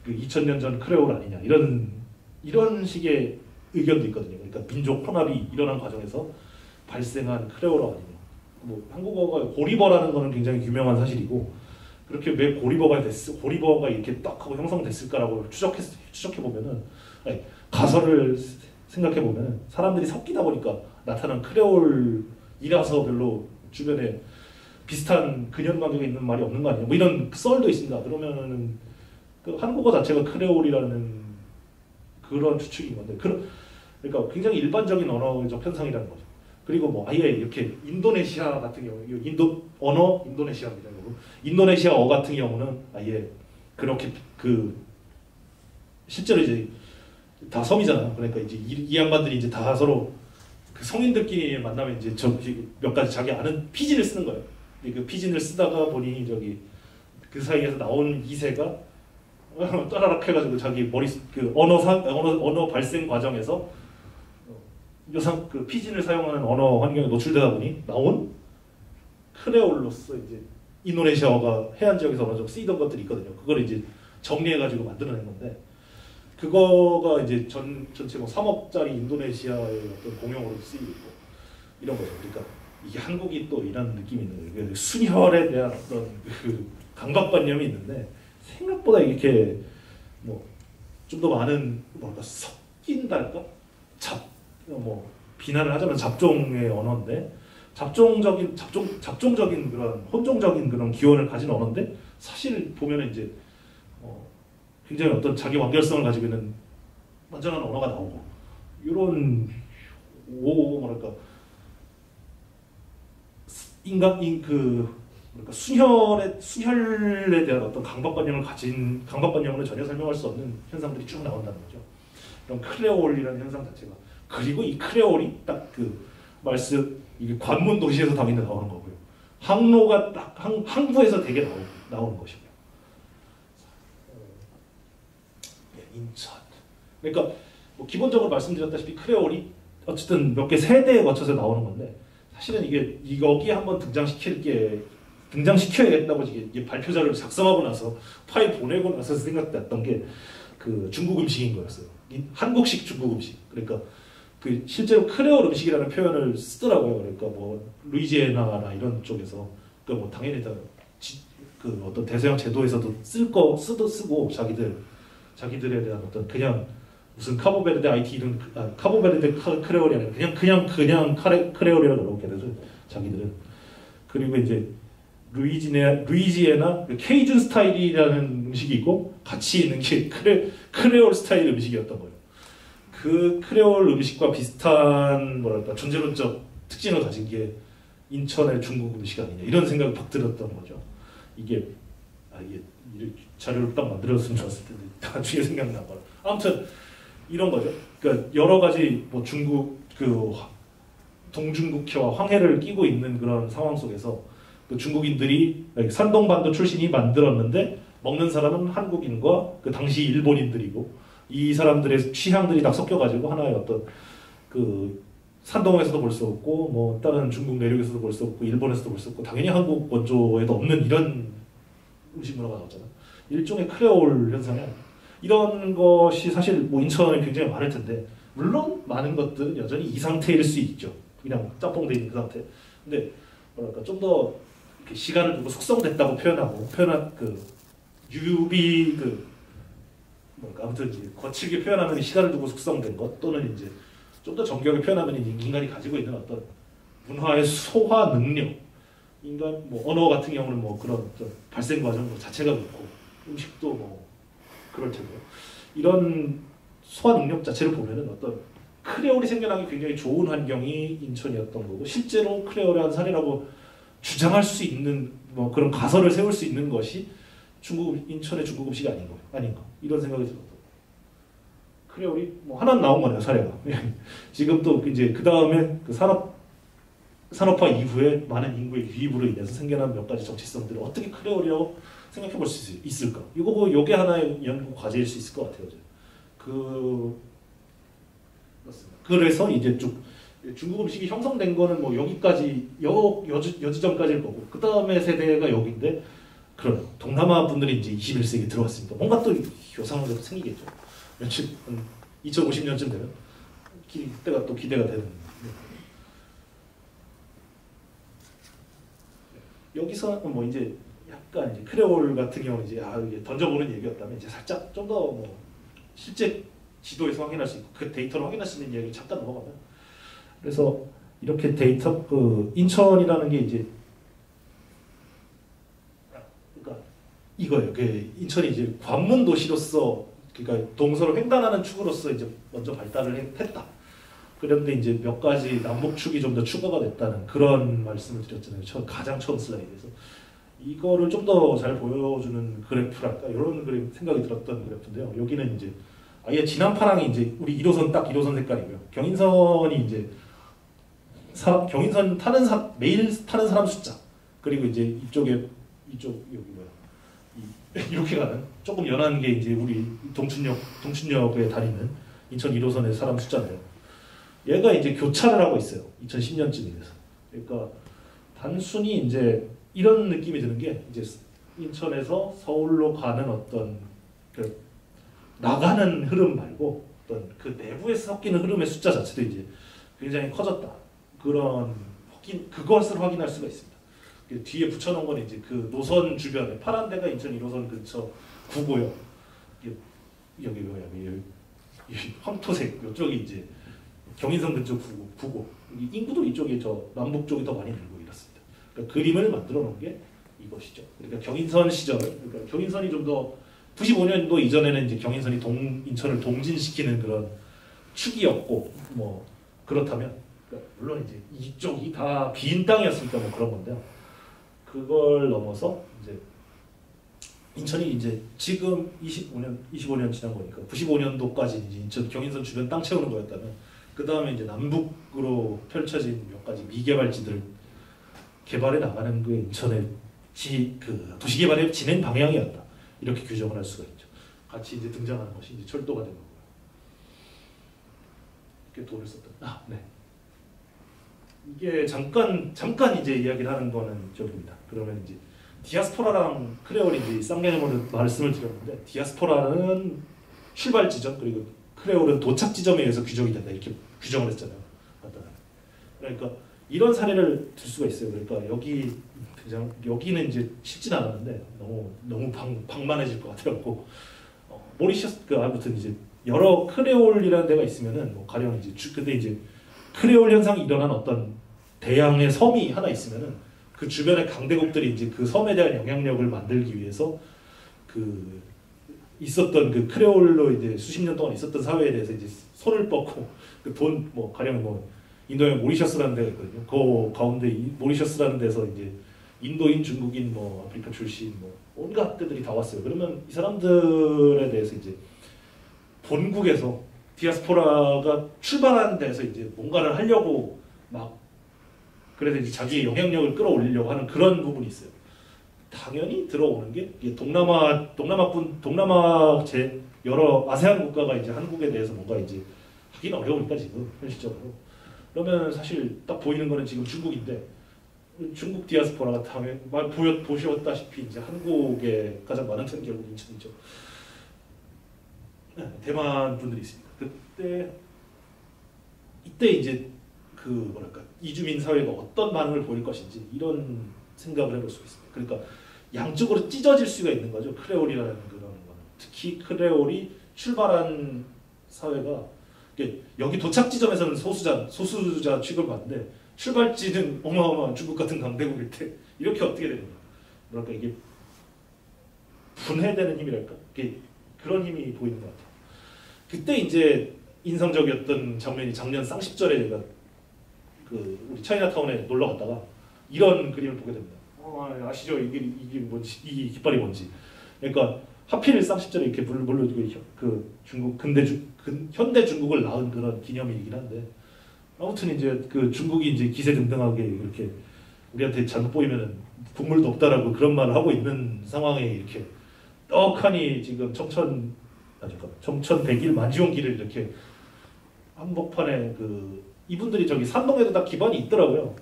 2000년 전 크레올 아니냐 이런 식의 의견도 있거든요. 그러니까 민족 혼합이 일어난 과정에서 발생한 크레올어 아니냐. 뭐 한국어가 고리버라는 거는 굉장히 유명한 사실이고, 그렇게 왜 고리버가 이렇게 딱 하고 형성됐을까라고 추적해 보면은, 가설을 생각해 보면은 사람들이 섞이다 보니까 나타난 크레올이라서 별로 주변에 비슷한 근연 관계가 있는 말이 없는 거 아니냐. 뭐 이런 썰도 있습니다. 그러면은 그 한국어 자체가 크레올이라는 그런 추측인 건데, 그러니까 굉장히 일반적인 언어적 현상이라는 거죠. 그리고 뭐 아예 이렇게 인도네시아 같은 경우, 인도네시아입니다. 인도네시아어 같은 경우는 아예 그렇게 실제로 이제 다 섬이잖아요. 그러니까 이제 이 양반들이 이제 다 서로 그 성인들끼리 만나면 이제 몇 가지 자기 아는 피진을 쓰는 거예요. 근데 그 피진을 쓰다가 보니 그 사이에서 나온 2세가 따라락 해가지고 자기 언어 발생 과정에서 그 피진을 사용하는 언어 환경에 노출되다 보니 나온 크레올로서 이제 인도네시아어가 해안 지역에서 어느 정도 쓰이던 것들이 있거든요. 그걸 이제 정리해가지고 만들어낸 건데, 그거가 이제 전체 뭐 3억짜리 인도네시아의 어떤 공용어로 쓰이고 있고 이런 거죠. 그러니까 이게 한국이 또 이런 느낌이 있는 거예요. 순혈에 대한 어떤 그 강박관념이 있는데, 생각보다 이렇게 뭐 좀 더 많은 뭐랄까 섞인달까 비난을 하자면 잡종의 언어인데, 잡종적인 그런 혼종적인 그런 기원을 가진 언어인데, 사실 보면은 이제 굉장히 어떤 자기 완결성을 가지고 있는 완전한 언어가 나오고, 이런 뭐랄까 순혈에 대한 어떤 강박관념으로 전혀 설명할 수 없는 현상들이 쭉 나온다는 거죠. 이런 크레올이라는 현상 자체가. 그리고 이 크레올이 딱 이게 관문 도시에서 당연히 나오는 거고요. 항로가 딱 항구에서 되게 나오는 것이고요. 인천. 그러니까 뭐 기본적으로 말씀드렸다시피 크레올이 어쨌든 몇 개 세대에 거쳐서 나오는 건데 사실은 이게 여기에 한번 등장시켜야겠다고 이게 발표 자료를 작성하고 나서 파일 보내고 나서 생각났던 게 그 중국 음식인 거였어요. 한국식 중국 음식. 그러니까 그 실제로 크레올 음식이라는 표현을 쓰더라고요. 그러니까 뭐 루이지애나나 이런 쪽에서 그러니까 뭐 당연히 그 어떤 대서양 제도에서도 쓰고 자기들에 대한 어떤 그냥 무슨 카보베르데 IT 이런 카보베르데 크레올이 아니라 그냥 크레올이라고 그러고 걔네들 자기들은. 그리고 이제 루이지애나 케이준 스타일이라는 음식이 있고 같이 있는 게 크레올 스타일 음식이었던 거예요. 그 크레올 음식과 비슷한 뭐랄까 존재론적 특징을 가진 게 인천의 중국 음식 아니냐 이런 생각이 팍 들었던 거죠. 이게 이게 자료를 딱 만들었으면 좋았을 텐데 나중에 생각난 거라. 아무튼 이런 거죠. 그러니까 여러 가지 뭐 중국 그 동중국해와 황해를 끼고 있는 그런 상황 속에서 그 중국인들이 산동반도 출신이 만들었는데 먹는 사람은 한국인과 그 당시 일본인들이고 이 사람들의 취향들이 다 섞여가지고 하나의 어떤 그 산동에서도 볼 수 없고 뭐 다른 중국 내륙에서도 볼 수 없고 일본에서도 볼 수 없고 당연히 한국 원조에도 없는 이런 음식 문화가 나왔잖아. 일종의 크레올 현상이야. 이런 것이 사실 뭐 인천에 굉장히 많을 텐데 물론 많은 것들은 여전히 이 상태일 수 있죠. 그냥 짬뽕돼 있는 그 상태. 근데 뭐랄까 좀 더 시간을 두고 숙성됐다고 표현한 그 유비 그 뭐랄까 아무튼 이제 거칠게 표현하면 시간을 두고 숙성된 것 또는 이제 좀 더 정교하게 표현하면 인간이 가지고 있는 어떤 문화의 소화 능력, 인간 뭐 언어 같은 경우는 뭐 그런 어떤 발생 과정 자체가 그렇고 음식도 뭐 그럴 테고요. 이런 소화 능력 자체를 보면은 어떤 크레올이 생겨나기 굉장히 좋은 환경이 인천이었던 거고 실제로 크레올의 한 사례라고 주장할 수 있는 뭐 그런 가설을 세울 수 있는 것이 인천의 중국 음식이 아닌가 이런 생각이 들어요. 크레올이 뭐 하나 나온 거네요 사례가. 지금 또 이제 그 다음에 그 산업화 이후에 많은 인구의 유입으로 인해서 생겨난 몇 가지 정체성들을 어떻게 크레올이라고 생각해 볼 수 있을까? 이게 하나의 연구 과제일 수 있을 것 같아요. 그래서 이제 쭉 중국 음식이 형성된 거는 뭐 여기까지 여지점까지일 거고 그 다음에 세대가 여기인데 그런 동남아 분들이 이제 21세기 들어왔으니까 뭔가 또 요상한 것도 생기겠죠. 며칠 2050년쯤 되면 그때가 또 기대가 되는. 여기서 뭐 이제 약간 이제 크레올 같은 경우 이제 이게 던져보는 얘기였다면 이제 살짝 좀 더 뭐 실제 지도에서 확인할 수 있고 그 데이터로 확인할 수 있는 얘기 잠깐 넘어가면 그래서 이렇게 데이터 그 인천이라는 게 이제 그러니까 이거예요. 그 인천이 이제 관문 도시로서 그러니까 동서를 횡단하는 축으로서 이제 먼저 발달을 했다. 그런데 이제 몇 가지 남북축이 좀 더 추가가 됐다는 그런 말씀을 드렸잖아요. 가장 처음 슬라이드에서 이거를 좀 더 잘 보여주는 그래프랄까 이런 생각이 들었던 그래프인데요. 여기는 이제 아예 진한 파랑이 이제 우리 1호선 딱 1호선 색깔이고요. 경인선이 이제 경인선 매일 타는 사람 숫자 그리고 이제 이쪽 여기 뭐야 이렇게 가는 조금 연한 게 이제 우리 동춘역에 다니는 인천 1호선의 사람 숫자인데요. 얘가 이제 교차를 하고 있어요. 2010년쯤에 돼서. 그러니까 단순히 이제 이런 느낌이 드는 게 이제 인천에서 서울로 가는 어떤 그 나가는 흐름 말고 어떤 그 내부에서 섞이는 흐름의 숫자 자체도 이제 굉장히 커졌다. 그것을 확인할 수가 있습니다. 뒤에 붙여놓은 건 이제 그 노선 주변에 파란 데가 인천 1호선 근처 구고요. 여기 뭐야? 황토색 이쪽이 이제 경인선 근처 구고. 인구도 이쪽이 저 남북 쪽이 더 많이 늘고 이렇습니다. 그러니까 그림을 만들어 놓은 게 이것이죠. 그러니까 경인선 시절, 그러니까 경인선이 좀 더 95년도 이전에는 이제 경인선이 인천을 동진시키는 그런 축이었고 뭐 그렇다면 그러니까 물론 이제 이쪽이 다 빈 땅이었으니까 뭐 그런 건데요. 그걸 넘어서 이제 인천이 이제 지금 25년 지난 거니까 95년도까지 이제 인천 경인선 주변 땅 채우는 거였다면 그 다음에 이제 남북으로 펼쳐진 몇 가지 미개발지들 개발해 나가는 게 인천의 그 도시개발의 진행 방향이었다. 이렇게 규정을 할 수가 있죠. 같이 이제 등장하는 것이 이제 철도가 된 거고요. 어떻게 돈을 썼던? 네. 이게 잠깐 이제 이야기를 하는 거는 저기입니다. 그러면 이제 디아스포라랑 크레올이 이제 쌍개념으로 말씀을 드렸는데, 디아스포라는 출발 지점, 그리고 크레올은 도착 지점에 의해서 규정이 된다, 이렇게 규정을 했잖아요. 그러니까 이런 사례를 들 수가 있어요. 그러니까 여기는 이제 쉽진 않았는데 너무 방만해질 것 같아갖고 모리셔스 아무튼 이제 여러 크레올이라는 데가 있으면은 뭐 가령 이제 근데 이제 크레올 현상이 일어난 어떤 대양의 섬이 하나 있으면은 그 주변의 강대국들이 이제 그 섬에 대한 영향력을 만들기 위해서 그 있었던 그 크레올로 이제 수십 년 동안 있었던 사회에 대해서 이제 손을 뻗고 그 돈 뭐 가령 뭐 인도에 모리셔스라는 데가 있거든요. 그 가운데 모리셔스라는 데서 이제 인도인, 중국인, 뭐 아프리카 출신, 뭐 온갖 데들이 다 왔어요. 그러면 이 사람들에 대해서 이제 본국에서 디아스포라가 출발하는 데서 이제 뭔가를 하려고 막 그래서 이제 자기의 영향력을 끌어올리려고 하는 그런 부분이 있어요. 당연히 들어오는 게 동남아 제 여러 아세안 국가가 이제 한국에 대해서 뭔가 이제 하기는 어려우니까 지금 현실적으로. 그러면 사실 딱 보이는 거는 지금 중국인데 중국 디아스포라가 당연히 보셨다시피 이제 한국에 가장 많은 데는 결국 인천이죠. 네, 대만 분들이 있습니다. 이때 이제 그 뭐랄까 이주민 사회가 어떤 반응을 보일 것인지 이런 생각을 해볼 수 있습니다. 그러니까 양쪽으로 찢어질 수가 있는 거죠. 크레올이라는 그런 거는. 특히 크레올이 출발한 사회가 여기 도착 지점에서는 소수자 취급을 받는데 출발지는 어마어마한 중국 같은 강대국일 때 이렇게 어떻게 되는 거야? 뭐랄까 이게 분해되는 힘이랄까? 그런 힘이 보이는 것 같아요. 그때 이제 인상적이었던 장면이 작년 쌍십절에 제가 우리 차이나타운에 놀러 갔다가 이런 그림을 보게 됩니다. 아시죠? 이게 뭔지, 이 깃발이 뭔지. 그러니까 하필 쌍십절에 이렇게 물려주고 중국 현대 중국을 낳은 그런 기념일이긴 한데 아무튼 이제 그 중국이 이제 기세등등하게 이렇게 우리한테 잘못 보이면은 국물도 없다라고 그런 말을 하고 있는 상황에 이렇게 떡하니 지금 청천 백일 만지홍기를 이렇게 한복판에 이분들이 저기 산동에도 다 기반이 있더라고요.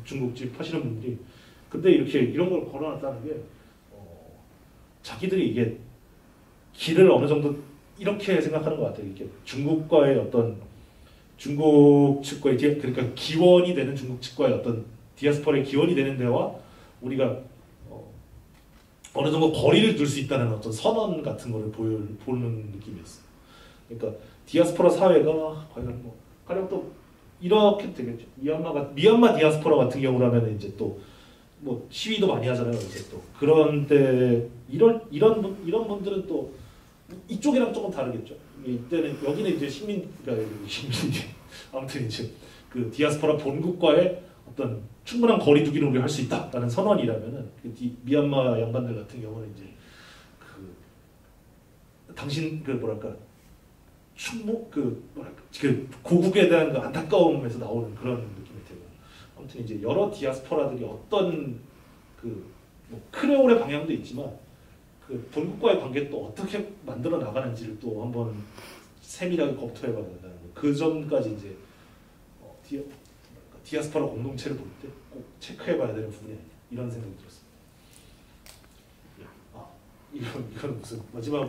중국집 하시는 분들이. 근데 이런 걸 걸어놨다는 게 자기들이 이게 길을 어느 정도 이렇게 생각하는 것 같아요. 이게 중국과의 어떤 중국 측과의 그러니까 기원이 되는 중국 측과의 어떤 디아스포라의 기원이 되는 데와 우리가 어느 정도 거리를 둘 수 있다는 어떤 선언 같은 거를 보는 느낌이었어요. 그러니까 디아스포라 사회가 과연 가령 또 이렇게 되겠죠. 미얀마 디아스포라 같은 경우라면 이제 또 뭐 시위도 많이 하잖아요. 이제 또 그런데 이런 분들은 또 이쪽이랑 조금 다르겠죠. 이때는 여기는 이제 시민이 아무튼 이제 그 디아스포라 본국과의 어떤 충분한 거리두기를 우리가 할 수 있다라는 선언이라면은 미얀마 양반들 같은 경우는 이제 당신 뭐랄까 고국에 대한 안타까움에서 나오는 그런 느낌이 들어요. 아무튼 이제 여러 디아스포라들이 어떤 뭐 크레올의 방향도 있지만 본국과의 관계를 또 어떻게 만들어 나가는지를 또 한번 세밀하게 검토해봐야 된다는 거. 그 점까지 이제 디아스포라 공동체를 볼 때 꼭 체크해봐야 되는 부분이 아니냐 이런 생각이 들었습니다. 이건 무슨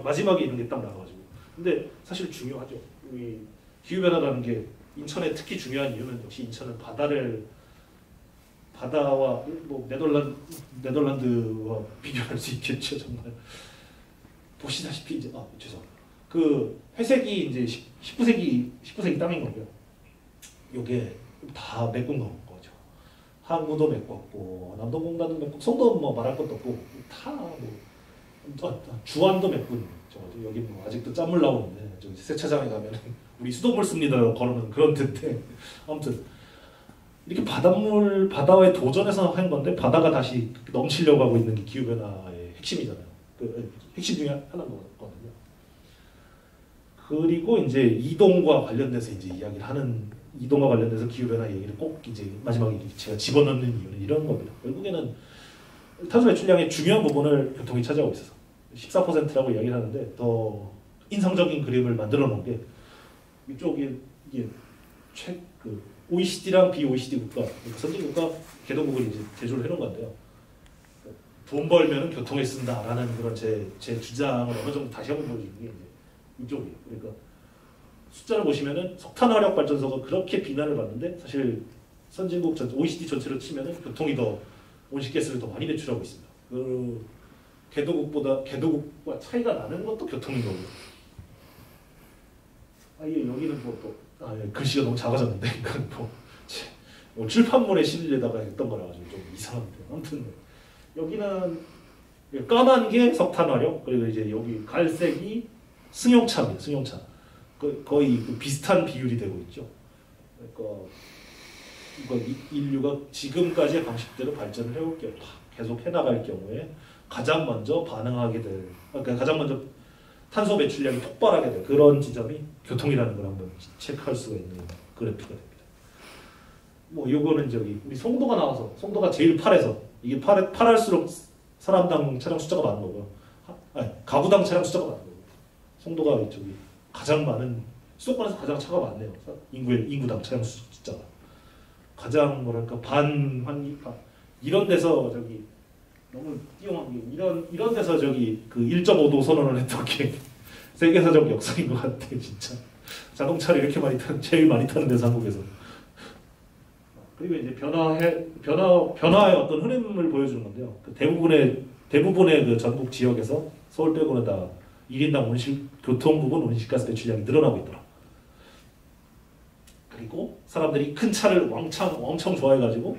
마지막에 이런 게 딱 나와가지고. 근데 사실 중요하죠. 이 기후변화라는 게 인천에 특히 중요한 이유는 역시 인천은 바다와 뭐 네덜란드와 비교할 수 있겠죠. 정말 보시다시피 이제 죄송합니다. 회색이 이제 19세기 땅인 거고요. 요게 다 메꾼 거죠. 항구도 메꿨고 남동공단도 메꿨고 송도 뭐 말할 것도 없고 주안도 메꾼 거죠. 여기 뭐 아직도 짠물 나오는데 저기 세차장에 가면 우리 수돗물 씁니다라고 걸어놓은 그런 데인데 아무튼 이렇게 바다와의 도전에서 한 건데 바다가 다시 넘치려고 하고 있는 게 기후변화의 핵심이잖아요. 핵심 중에 하나거든요. 그리고 이제 이동과 관련돼서 이제 이야기를 하는 이동과 관련돼서 기후변화 얘기를 꼭 이제 마지막에 제가 집어넣는 이유는 이런 겁니다. 결국에는 탄소 배출량의 중요한 부분을 교통이 차지하고 있어서 14%라고 이야기를 하는데 더 인상적인 그림을 만들어 놓은 게 이쪽이 이게 그 OECD랑 비OECD 국가, 그러니까 선진국가 개도국을 이제 제조를 해놓은 건데요. 돈 벌면은 교통에 쓴다라는 그런 제 주장을 어느 정도 다시 한번 보여주는 게 이제 이쪽이에요. 그러니까 숫자를 보시면은 석탄 화력 발전소가 그렇게 비난을 받는데 사실 선진국 OECD 전체로 치면은 교통이 더 온실가스를 더 많이 배출하고 있습니다. 그 개도국과 차이가 나는 것도 교통인 거고요. 예, 여기는 글씨가 너무 작아졌는데 이건 뭐 출판물에 실리에다가 했던 거라 가지고 좀 이상한데 아무튼 여기는 까만 게 석탄 화력, 그리고 이제 여기 갈색이 승용차입니다. 승용차. 거의 비슷한 비율이 되고 있죠. 그러니까 인류가 지금까지의 방식대로 발전을 해올 경우, 계속 해나갈 경우에 가장 먼저 반응하게 될, 그러니까 가장 먼저 탄소 배출량이 폭발하게 될 그런 지점이 교통이라는 걸 한번 체크할 수가 있는 그래프가 됩니다. 뭐 이거는 우리 송도가 나와서 송도가 제일 팔에서 이게 팔할수록 사람당 차량 숫자가 많은 거고요. 가구당 차량 숫자가 많은 거고요. 송도가 가장 많은 수도권에서 가장 차가 많네요. 인구당 차량 숫자가 가장 뭐랄까 이런 데서 너무 띄용한 게 이런 데서 그 1.5도 선언을 했던 게 세계사적 역사인 것 같아 진짜. 자동차를 이렇게 제일 많이 타는 데서 한국에서. 그리고 이제 변화의 어떤 흐름을 보여주는 건데요. 대부분의 그 전국 지역에서 서울 빼고는 다 1인당 교통 부분 온실가스 배출량이 늘어나고 있더라. 그리고 사람들이 큰 차를 엄청 좋아해가지고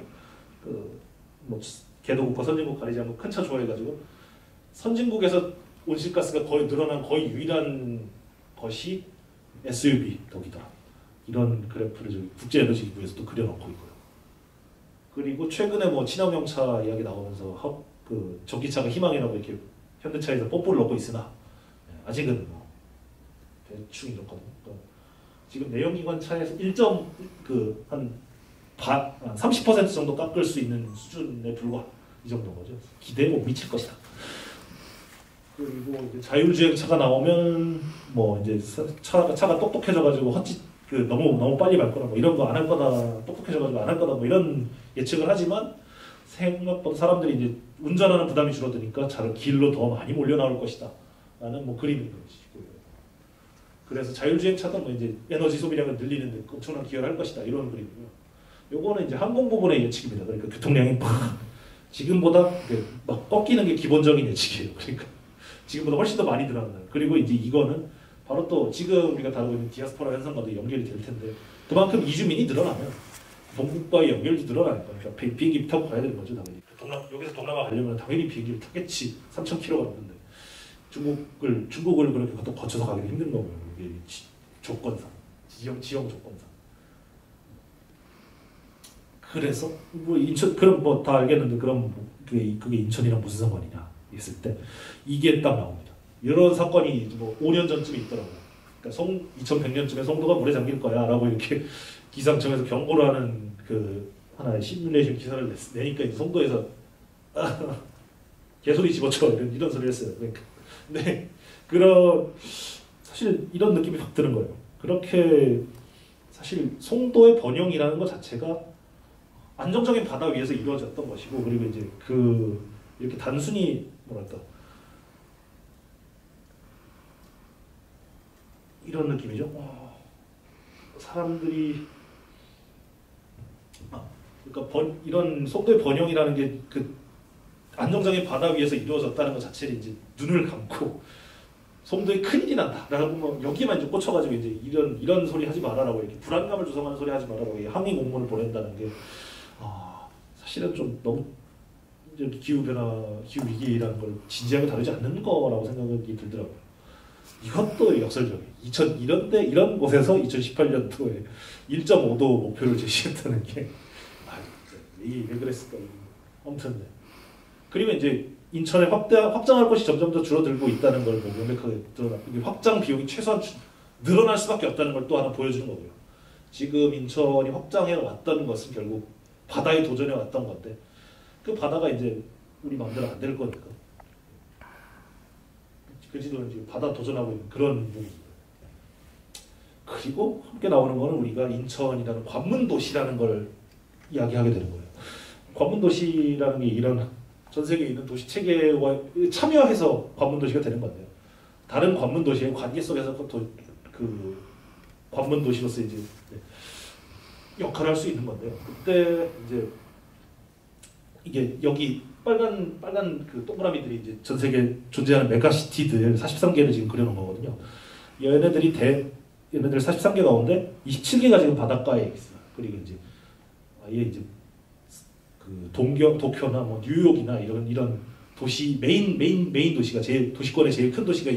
개도국과 선진국 가리지 않고 큰 차 좋아해가지고 선진국에서 온실가스가 거의 늘어난 거의 유일한 것이 SUV 덕이다. 이런 그래프를 국제에너지기구에서 또 그려놓고 있고요. 그리고 최근에 친환경차 이야기 나오면서 전기차가 희망이라고 이렇게 현대차에서 뽀뽀를 넣고 있으나 아직은 대충 이렇거든요. 지금 내연기관 차에서 한 30% 정도 깎을 수 있는 수준에 불과한 이 정도인 거죠. 기대에 못 미칠 것이다. 그리고 이제 자율주행차가 나오면 이제 차가 똑똑해져가지고 너무 빨리 갈 거다 이런 거 안 할 거다, 똑똑해져가지고 안 할 거다 이런 예측을 하지만 생각보다 사람들이 이제 운전하는 부담이 줄어드니까 길로 더 많이 몰려 나올 것이다 라는 그림인 것이고요. 그래서 자율주행차도 이제 에너지 소비량을 늘리는 데 엄청난 기여를 할 것이다 이런 그림이고요. 요거는 이제 항공 부분의 예측입니다. 그러니까 교통량이 지금보다 막 꺾이는 게 기본적인 예측이에요. 그러니까 지금보다 훨씬 더 많이 늘어난다. 그리고 이제 이거는 바로 또 지금 우리가 다루고 있는 디아스포라 현상과도 연결이 될 텐데 그만큼 이주민이 늘어나면 본국과의 연결도 늘어날 거예요. 그러니까 비행기 타고 가야 되는 거죠, 당연히. 여기서 동남아 가려면 당연히 비행기를 타겠지. 3,000km가 넘는데 중국을 그렇게 거쳐서 가기도 힘든 거고요. 이게 조건상, 지형 조건상. 그래서 인천 그럼 다 알겠는데 그럼 그게 인천이랑 무슨 상관이냐 했을 때 이게 딱 나옵니다. 이런 사건이 5년 전쯤에 있더라고요. 그러니까 2100년쯤에 송도가 물에 잠길 거야라고 이렇게 기상청에서 경고를 하는 하나의 시뮬레이션 기사를 내니까 이제 송도에서 개소리 집어쳐 이런 소리를 했어요. 그러니까 네 사실 이런 느낌이 확 드는 거예요. 그렇게 사실 송도의 번영이라는 것 자체가 안정적인 바다 위에서 이루어졌던 것이고 그리고 이제 이렇게 단순히 이런 느낌이죠. 사람들이 그러니까 이런 송도의 번영이라는 게 안정적인 바다 위에서 이루어졌다는 것 자체를 이제 눈을 감고 송도에 큰일이 난다라고 여기만 이제 꽂혀가지고 이제 이런 소리 하지 말아라고 이렇게 불안감을 조성하는 소리 하지 말아라고 항의 공문을 보낸다는 게 사실은 좀 너무 기후 위기라는 걸 진지하게 다루지 않는 거라고 생각이 들더라고요. 이것도 역설적이에요. 이런 곳에서 2018년도에 1.5도 목표를 제시했다는 게 왜 그랬을까? 아무튼 그리고 이제 인천에 확장할 곳이 점점 더 줄어들고 있다는 걸 명백하게 드러났고 확장 비용이 최소한 늘어날 수밖에 없다는 걸 또 하나 보여주는 거고요. 지금 인천이 확장해 왔다는 것은 결국 바다에 도전해 왔던 건데 그 바다가 이제 우리 마음대로 안 될 거니까 그지도는 지금 바다 도전하고 있는 그런 부분입니다. 그리고 함께 나오는 거는 우리가 인천이라는 관문도시라는 걸 이야기하게 되는 거예요. 관문도시라는 게 이런 전 세계에 있는 도시 체계와 참여해서 관문도시가 되는 건데요. 다른 관문도시의 관계 속에서 그 관문도시로서 이제 역할을 할 수 있는 건데요. 그때 이제 이게 여기 빨간 그 동그라미들이 이제 전 세계에 존재하는 메가시티들 43개를 지금 그려놓은 거거든요. 얘네들 43개 가운데 27개가 지금 바닷가에 있어요. 그리고 이제 아예 이제 그 도쿄나 뭐 뉴욕이나 이런 도시 메인 도시가 도시권에 제일 큰 도시가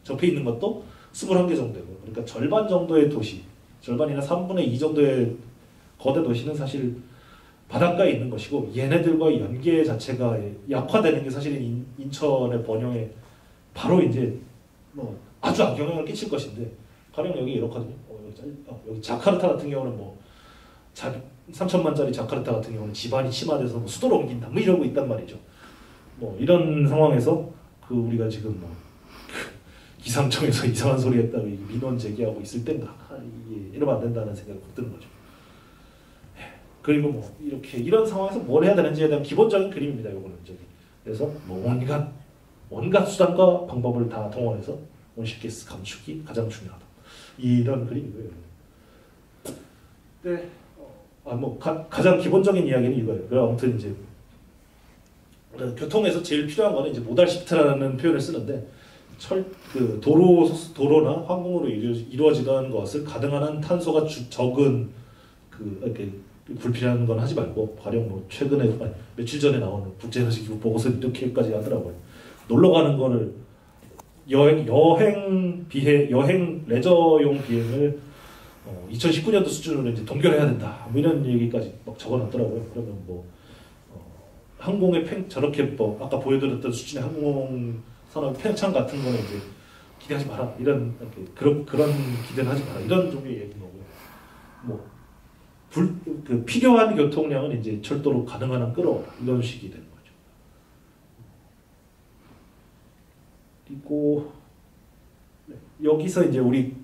접해 있는 것도 21개 정도고, 그러니까 절반 정도의 도시, 절반이나 3분의 2 정도의 거대 도시는 사실 바닷가에 있는 것이고, 얘네들과의 연계 자체가 약화되는 게 사실은 인천의 번영에 바로 이제 뭐 아주 악영향을 끼칠 것인데, 가령 여기 이렇거든요. 여기 자카르타 같은 경우는 뭐 3천만짜리 자카르타 같은 경우는 지반이 침하돼서 뭐 수도로 옮긴다 뭐 이러고 있단 말이죠. 뭐 이런 상황에서 그 우리가 지금 뭐 기상청에서 이상한 소리 했다고 민원 제기하고 있을 땐가 이러면 안 된다는 생각이 꼭 드는 거죠. 그리고 뭐 이런 상황에서 뭘 해야 되는지에 대한 기본적인 그림입니다. 요거는 저기. 그래서 뭐 온갖 수단과 방법을 다 동원해서 온실가스 감축이 가장 중요하다. 이런 그림이고요. 네. 뭐 가장 기본적인 이야기는 이거예요. 아무튼 이제 교통에서 제일 필요한 거는 이제 모달 시프트라는 표현을 쓰는데, 그 도로나 항공으로 이루어지던 것을 가능한 한 탄소가 적은 이렇게 불필요한 건 하지 말고, 가령 뭐 최근에 며칠 전에 나온 국제에너지기구 보고서 이렇게까지 하더라고요. 놀러 가는 거를 여행 레저용 비행을 2019년도 수준으로 이제 동결해야 된다. 뭐 이런 얘기까지 막 적어놨더라고요. 그러면 뭐 항공의 저렇게 뭐 아까 보여드렸던 수준의 항공 산업 팽창 같은 거는 이제 기대하지 마라. 그런 기대는 하지 마라. 이런 종류의 얘기인 거고요. 뭐 필요한 교통량은 이제 철도로 가능한 한 끌어와라. 이런 식이 되는 거죠. 그리고 여기서 이제 우리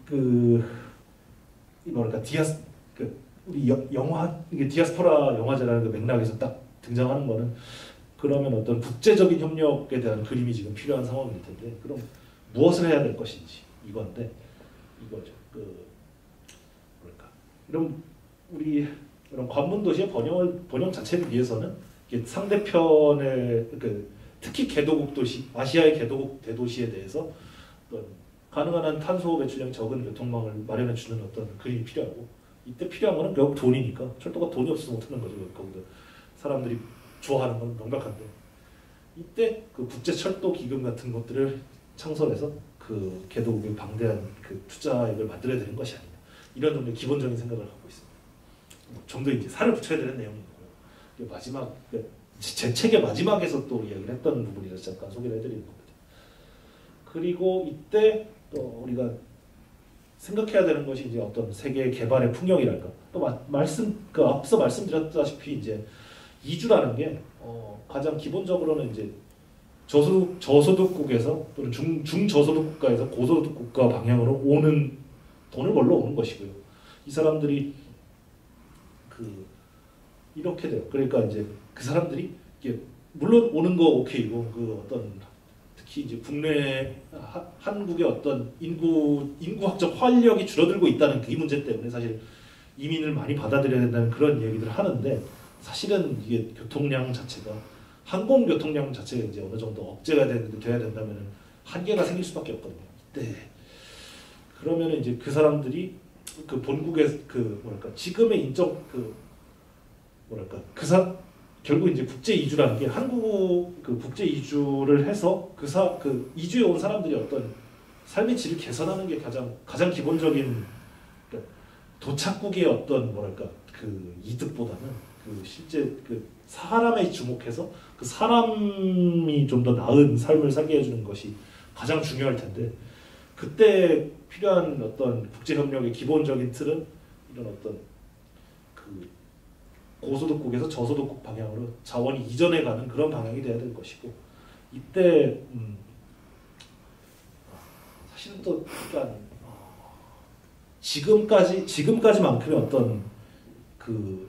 우리 이게 디아스포라 영화제라는 그 맥락에서 딱 등장하는 거는, 그러면 어떤 국제적인 협력에 대한 그림이 지금 필요한 상황일 텐데, 그럼 무엇을 해야 될 것인지 이거죠. 이런 관문도시의 번영 자체를 위해서는 상대편의 특히 개도국 도시, 아시아의 개도국 대도시에 대해서 어떤 가능한 한 탄소 배출량이 적은 교통망을 마련해 주는 어떤 그림이 필요하고, 이때 필요한 거는 결국 돈이니까 철도가 돈이 없어서 못하는 거죠. 거기다 사람들이 좋아하는 건 명백한데, 이때 그 국제 철도 기금 같은 것들을 창설해서 그 개도국의 방대한 그 투자액을 만들어야 되는 것이 아니냐, 이런 정도의 기본적인 생각을 갖고 있습니다. 좀 더 이제 살을 붙여야 되는 내용인 거고요. 마지막 제 책의 마지막에서 또 이야기를 했던 부분이라서 잠깐 소개를 해드리는 겁니다. 그리고 이때 또 우리가 생각해야 되는 것이 이제 어떤 세계 개발의 풍경이랄까. 또 앞서 말씀드렸다시피 이제 이주라는 게 가장 기본적으로는 이제 저소득국에서 또는 중저소득 국가에서 고소득 국가 방향으로 돈을 벌러 오는 것이고요. 이 사람들이 이렇게 돼요. 그러니까 이제 그 사람들이 물론 오는 거 오케이고, 특히 이제 한국의 어떤 인구학적 활력이 줄어들고 있다는 이 문제 때문에 사실 이민을 많이 받아들여야 된다는 그런 얘기들을 하는데, 사실은 이게 교통량 자체가, 항공 교통량 자체가 이제 어느 정도 억제가 돼야 된다면 한계가 생길 수밖에 없거든요. 네. 그러면 이제 그 사람들이 본국의 지금의 결국 이제 국제 이주라는 게 국제 이주를 해서 이주해 온 사람들이 어떤 삶의 질을 개선하는 게 가장 기본적인, 도착국의 어떤 이득보다는 실제 사람에 주목해서 그 사람이 좀 더 나은 삶을 살게 해주는 것이 가장 중요할 텐데, 그때 필요한 어떤 국제 협력의 기본적인 틀은 이런 어떤 고소득국에서 저소득국 방향으로 자원이 이전해 가는 그런 방향이 돼야 될 것이고, 이때 사실은 또 약간 지금까지만큼의 어떤 그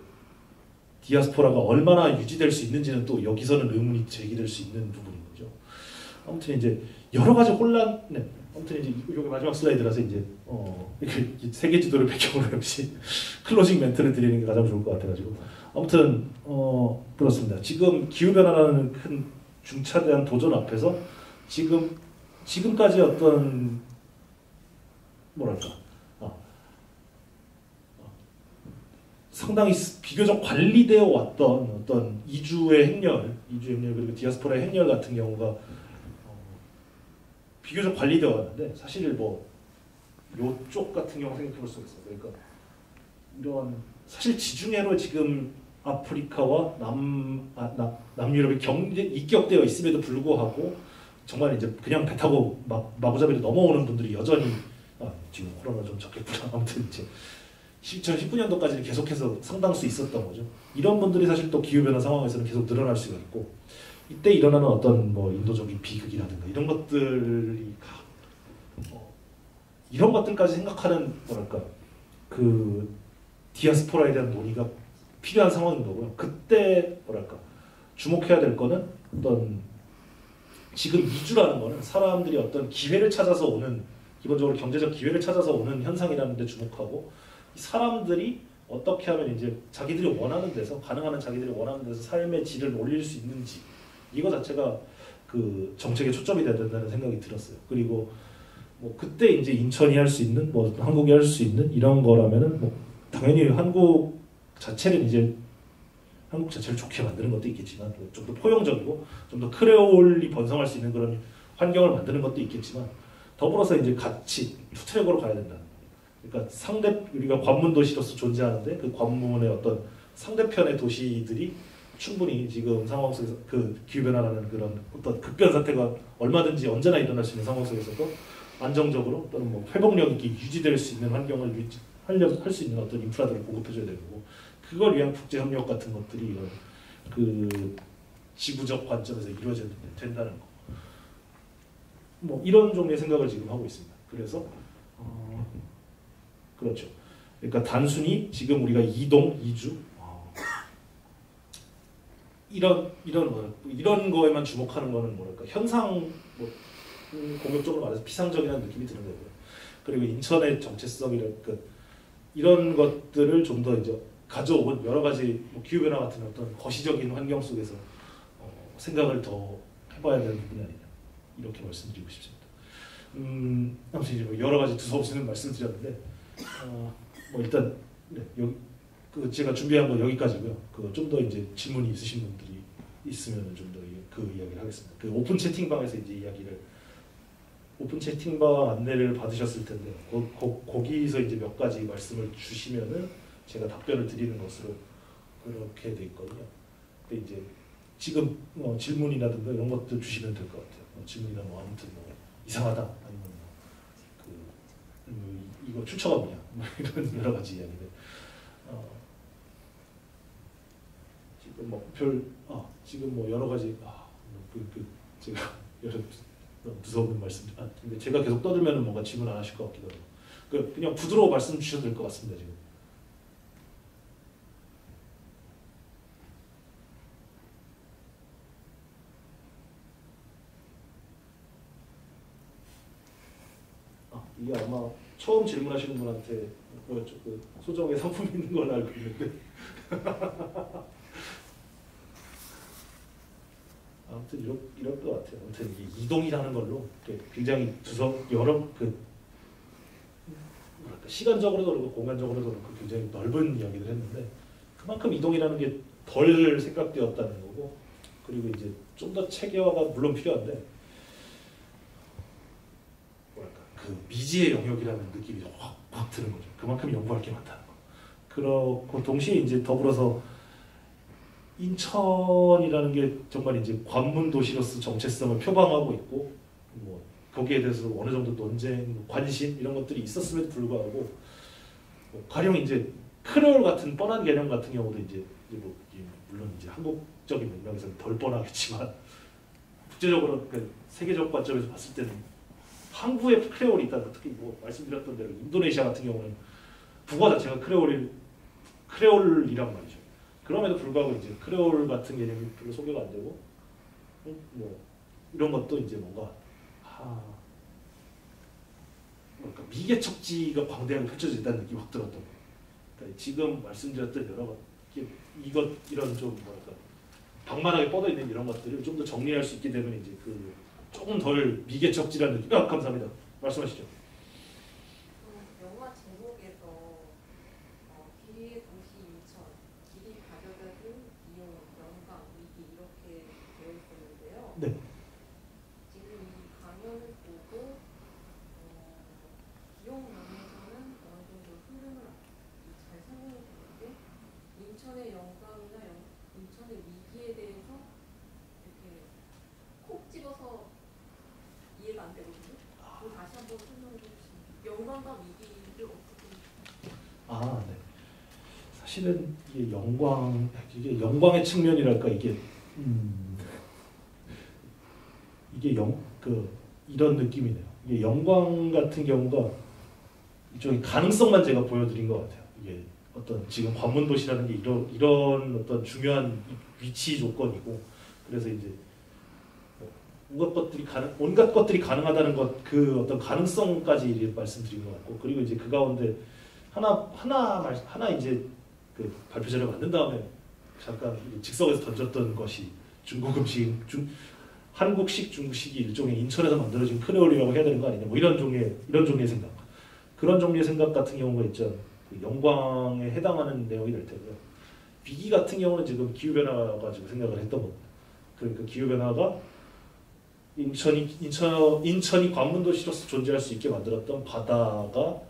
디아스포라가 얼마나 유지될 수 있는지는 또 여기서는 의문이 제기될 수 있는 부분인 거죠. 아무튼 이제 여러 가지 혼란, 네. 아무튼 이제 이게 마지막 슬라이드라서 이제 이렇게 세계 지도를 배경으로 역시 클로징 멘트를 드리는 게 가장 좋을 것 같아가지고 아무튼 그렇습니다. 지금 기후 변화라는 큰 중차대한 도전 앞에서 지금까지 어떤 뭐랄까 상당히 비교적 관리되어 왔던 어떤 이주의 행렬 그리고 디아스포라의 행렬 같은 경우가 비교적 관리되어 왔는데 사실 뭐 요쪽 같은 경우 생각해 볼 수가 있어요. 그러니까 이런 사실 지중해로 지금 아프리카와 남유럽이 입격되어 있음에도 불구하고 정말 이제 그냥 배 타고 마구잡이로 넘어오는 분들이 여전히 지금 코로나 좀 적겠구나. 아무튼 이제 2019년도까지는 계속해서 상당수 있었던 거죠. 이런 분들이 사실 또 기후변화 상황에서는 계속 늘어날 수가 있고 이때 일어나는 어떤 뭐 인도적인 비극이라든가 이런 것들이 이런 것들까지 생각하는 뭐랄까 그 디아스포라에 대한 논의가 필요한 상황인 거고요. 그때 뭐랄까 주목해야 될 거는 어떤 지금 이주라는 거는 사람들이 어떤 기회를 찾아서 오는 기본적으로 경제적 기회를 찾아서 오는 현상이라는 데 주목하고 사람들이 어떻게 하면 이제 자기들이 원하는 데서 가능한 자기들이 원하는 데서 삶의 질을 올릴 수 있는지 이거 자체가 그 정책의 초점이 돼야 된다는 생각이 들었어요. 그리고 뭐 그때 이제 인천이 할 수 있는 뭐 한국이 할 수 있는 이런 거라면은 뭐 당연히 한국 자체를 좋게 만드는 것도 있겠지만 좀 더 포용적이고 좀 더 크레올이 번성할 수 있는 그런 환경을 만드는 것도 있겠지만 더불어서 이제 같이 투트랙으로 가야 된다. 그러니까 우리가 관문 도시로서 존재하는데 그 관문의 어떤 상대편의 도시들이 충분히 지금 상황 속에서 그 기후변화라는 그런 어떤 급변 사태가 얼마든지 언제나 일어날 수 있는 상황 속에서도 안정적으로 또는 뭐 회복력 있게 유지될 수 있는 환경을 할 수 있는 어떤 인프라들을 보급해줘야 되고 그걸 위한 국제협력 같은 것들이 이런 그 지구적 관점에서 이루어져야 된다는 거. 뭐 이런 종류의 생각을 지금 하고 있습니다. 그래서 그렇죠. 그러니까 단순히 지금 우리가 이주 이런 거에만 주목하는 거는 뭐랄까 현상 공격적으로 말해서 피상적이라는 느낌이 드는 거고요. 그리고 인천의 정체성이랄까 이런 것들을 좀 더 이제 가져온 여러 가지 뭐 기후 변화 같은 어떤 거시적인 환경 속에서 생각을 더 해봐야 되는 부분이 아니냐 이렇게 말씀드리고 싶습니다. 아무튼 이제 뭐 여러 가지 두서없이는 말씀드렸는데 뭐 일단 네, 제가 준비한 건 여기까지고요. 좀 더 이제 질문이 있으신 분들이 있으면 좀 더 그 이야기를 하겠습니다. 그 오픈 채팅방에서 이제 오픈 채팅방 안내를 받으셨을 텐데 거기서 이제 몇 가지 말씀을 주시면은 제가 답변을 드리는 것으로 그렇게 돼 있거든요. 근데 이제 지금 질문이라든가 이런 것들 주시면 될 것 같아요. 질문이나 뭐 아무튼 뭐 이상하다 아니면 이거 출처가 뭐냐 뭐 이런 여러 가지 이야기들. 지금 뭐 여러 가지 제가 여러 무서운 말씀. 근데 제가 계속 떠들면은 뭔가 질문 안 하실 것 같기도 하고. 그냥 부드러워 말씀 주셔도 될 것 같습니다 지금. 이게 아마 처음 질문하시는 분한테 그 소정의 상품이 있는 걸로 알고 있는데. 아무튼 이럴 것 같아요. 아무튼 이동이라는 걸로 굉장히 여러 시간적으로도 그렇고 공간적으로도 그렇고 굉장히 넓은 이야기를 했는데 그만큼 이동이라는 게 덜 생각되었다는 거고 그리고 이제 좀 더 체계화가 물론 필요한데 그 미지의 영역이라는 느낌이 확 드는 거죠. 그만큼 연구할 게 많다는 거. 그렇고 동시에 이제 더불어서 인천이라는 게 정말 이제 관문 도시로서 정체성을 표방하고 있고 뭐 거기에 대해서 어느 정도 논쟁, 관심 이런 것들이 있었음에도 불구하고 가령 이제 크레올 같은 뻔한 개념 같은 경우도 이제 뭐 물론 이제 한국적인 맥락에서는 덜 뻔하겠지만 국제적으로 세계적 관점에서 봤을 때는 항구에 크레올이 있다. 특히 뭐 말씀드렸던 대로 인도네시아 같은 경우는 국어 자체가 크레올이란 말이죠. 그럼에도 불구하고 이제 크레올 같은 개념이 별로 소개가 안 되고 뭐 이런 것도 이제 뭔가 그러니까 미개척지가 광대하게 펼쳐진다는 느낌이 확 들었던 거예요. 그러니까 지금 말씀드렸던 여러 것 이런 좀 뭐랄까 방만하게 뻗어 있는 이런 것들을 좀 더 정리할 수 있게 되면 이제 그 조금 덜 미개척지라는 느낌. 감사합니다. 말씀하시죠.
영화 제목에서 길이의 도시 인천, 길이 가져다준 비용, 영광, 위기 이렇게 되어 있었는데요.
네.
지금 이 강연을 보고 비용 면에서는 어느 정도 흐름을 잘 설명이 되는데 인천의 영광이나 인천의 위기에 대해서 이렇게 콕 집어서 이해가 안 되거든요. 그럼 다시 한번 설명해 주시면 영광과 위기를 어떻게?
네. 사실은 이게 영광의 측면이랄까 이게 이런 느낌이네요. 이게 영광 같은 경우가 일종의 가능성만 제가 보여드린 것 같아요. 이게 어떤 지금 관문 도시라는 게 이런 어떤 중요한 위치 조건이고, 그래서 이제 온갖 것들이 가능하다는 것, 그 어떤 가능성까지 말씀드린 것 같고, 그리고 이제 그 가운데 하나 이제 그 발표 자료 만든 다음에 잠깐 즉석에서 던졌던 것이 중국 음식, 한국식 중국식이 일종의 인천에서 만들어진 크레올이라고 해야 되는 거 아니냐, 뭐 이런 종류의 생각, 그런 종류의 생각 같은 경우가 있죠. 그 영광에 해당하는 내용이 될 테고요. 위기 같은 경우는 지금 기후 변화 가지고 생각을 했던 겁니다. 그러니까 기후 변화가 인천이 관문도시로서 존재할 수 있게 만들었던 바다가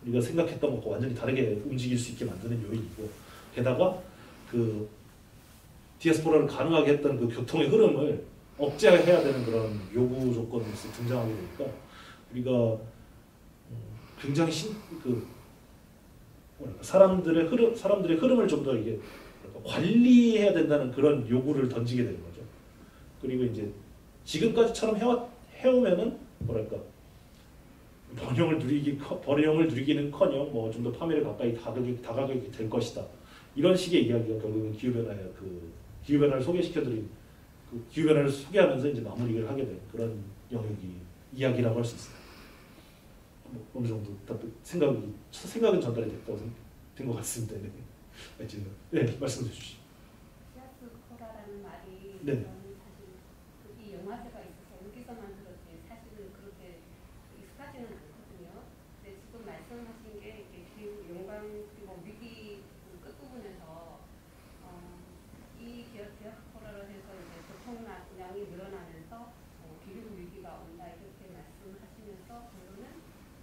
우리가 생각했던 것과 완전히 다르게 움직일 수 있게 만드는 요인이고, 게다가 그 디아스포라를 가능하게 했던 그 교통의 흐름을 억제해야 되는 그런 요구 조건이 등장하게 되니까 우리가 굉장히 사람들의 흐름을 좀 더 이게 관리해야 된다는 그런 요구를 던지게 되는 거죠. 그리고 이제 지금까지처럼 해오면은 뭐랄까 번영을 누리기는커녕 뭐 좀 더 파멸에 가까이 다가가게 될 것이다. 이런 식의 이야기가 결국은 기후 변화를 소개시켜드린 기후 변화를 소개하면서 이제 마무리를 하게 된 그런 이야기라고 할 수 있습니다. 뭐 어느 정도 생각은 전달이 된 것 같습니다. 네, 말씀해 주시죠.
디아스포라라는 말이
네.
사실 이 영화제가 있어서 여기서 만들었지 사실은 그렇게 익숙하지는 않거든요. 근데 지금 말씀하신 게 기후 영광 그리고 위기 끝부분에서 이 디아스포라로 해서 이제 교통량이 늘어나면서 기후 위기가 온다 이렇게 말씀하시면서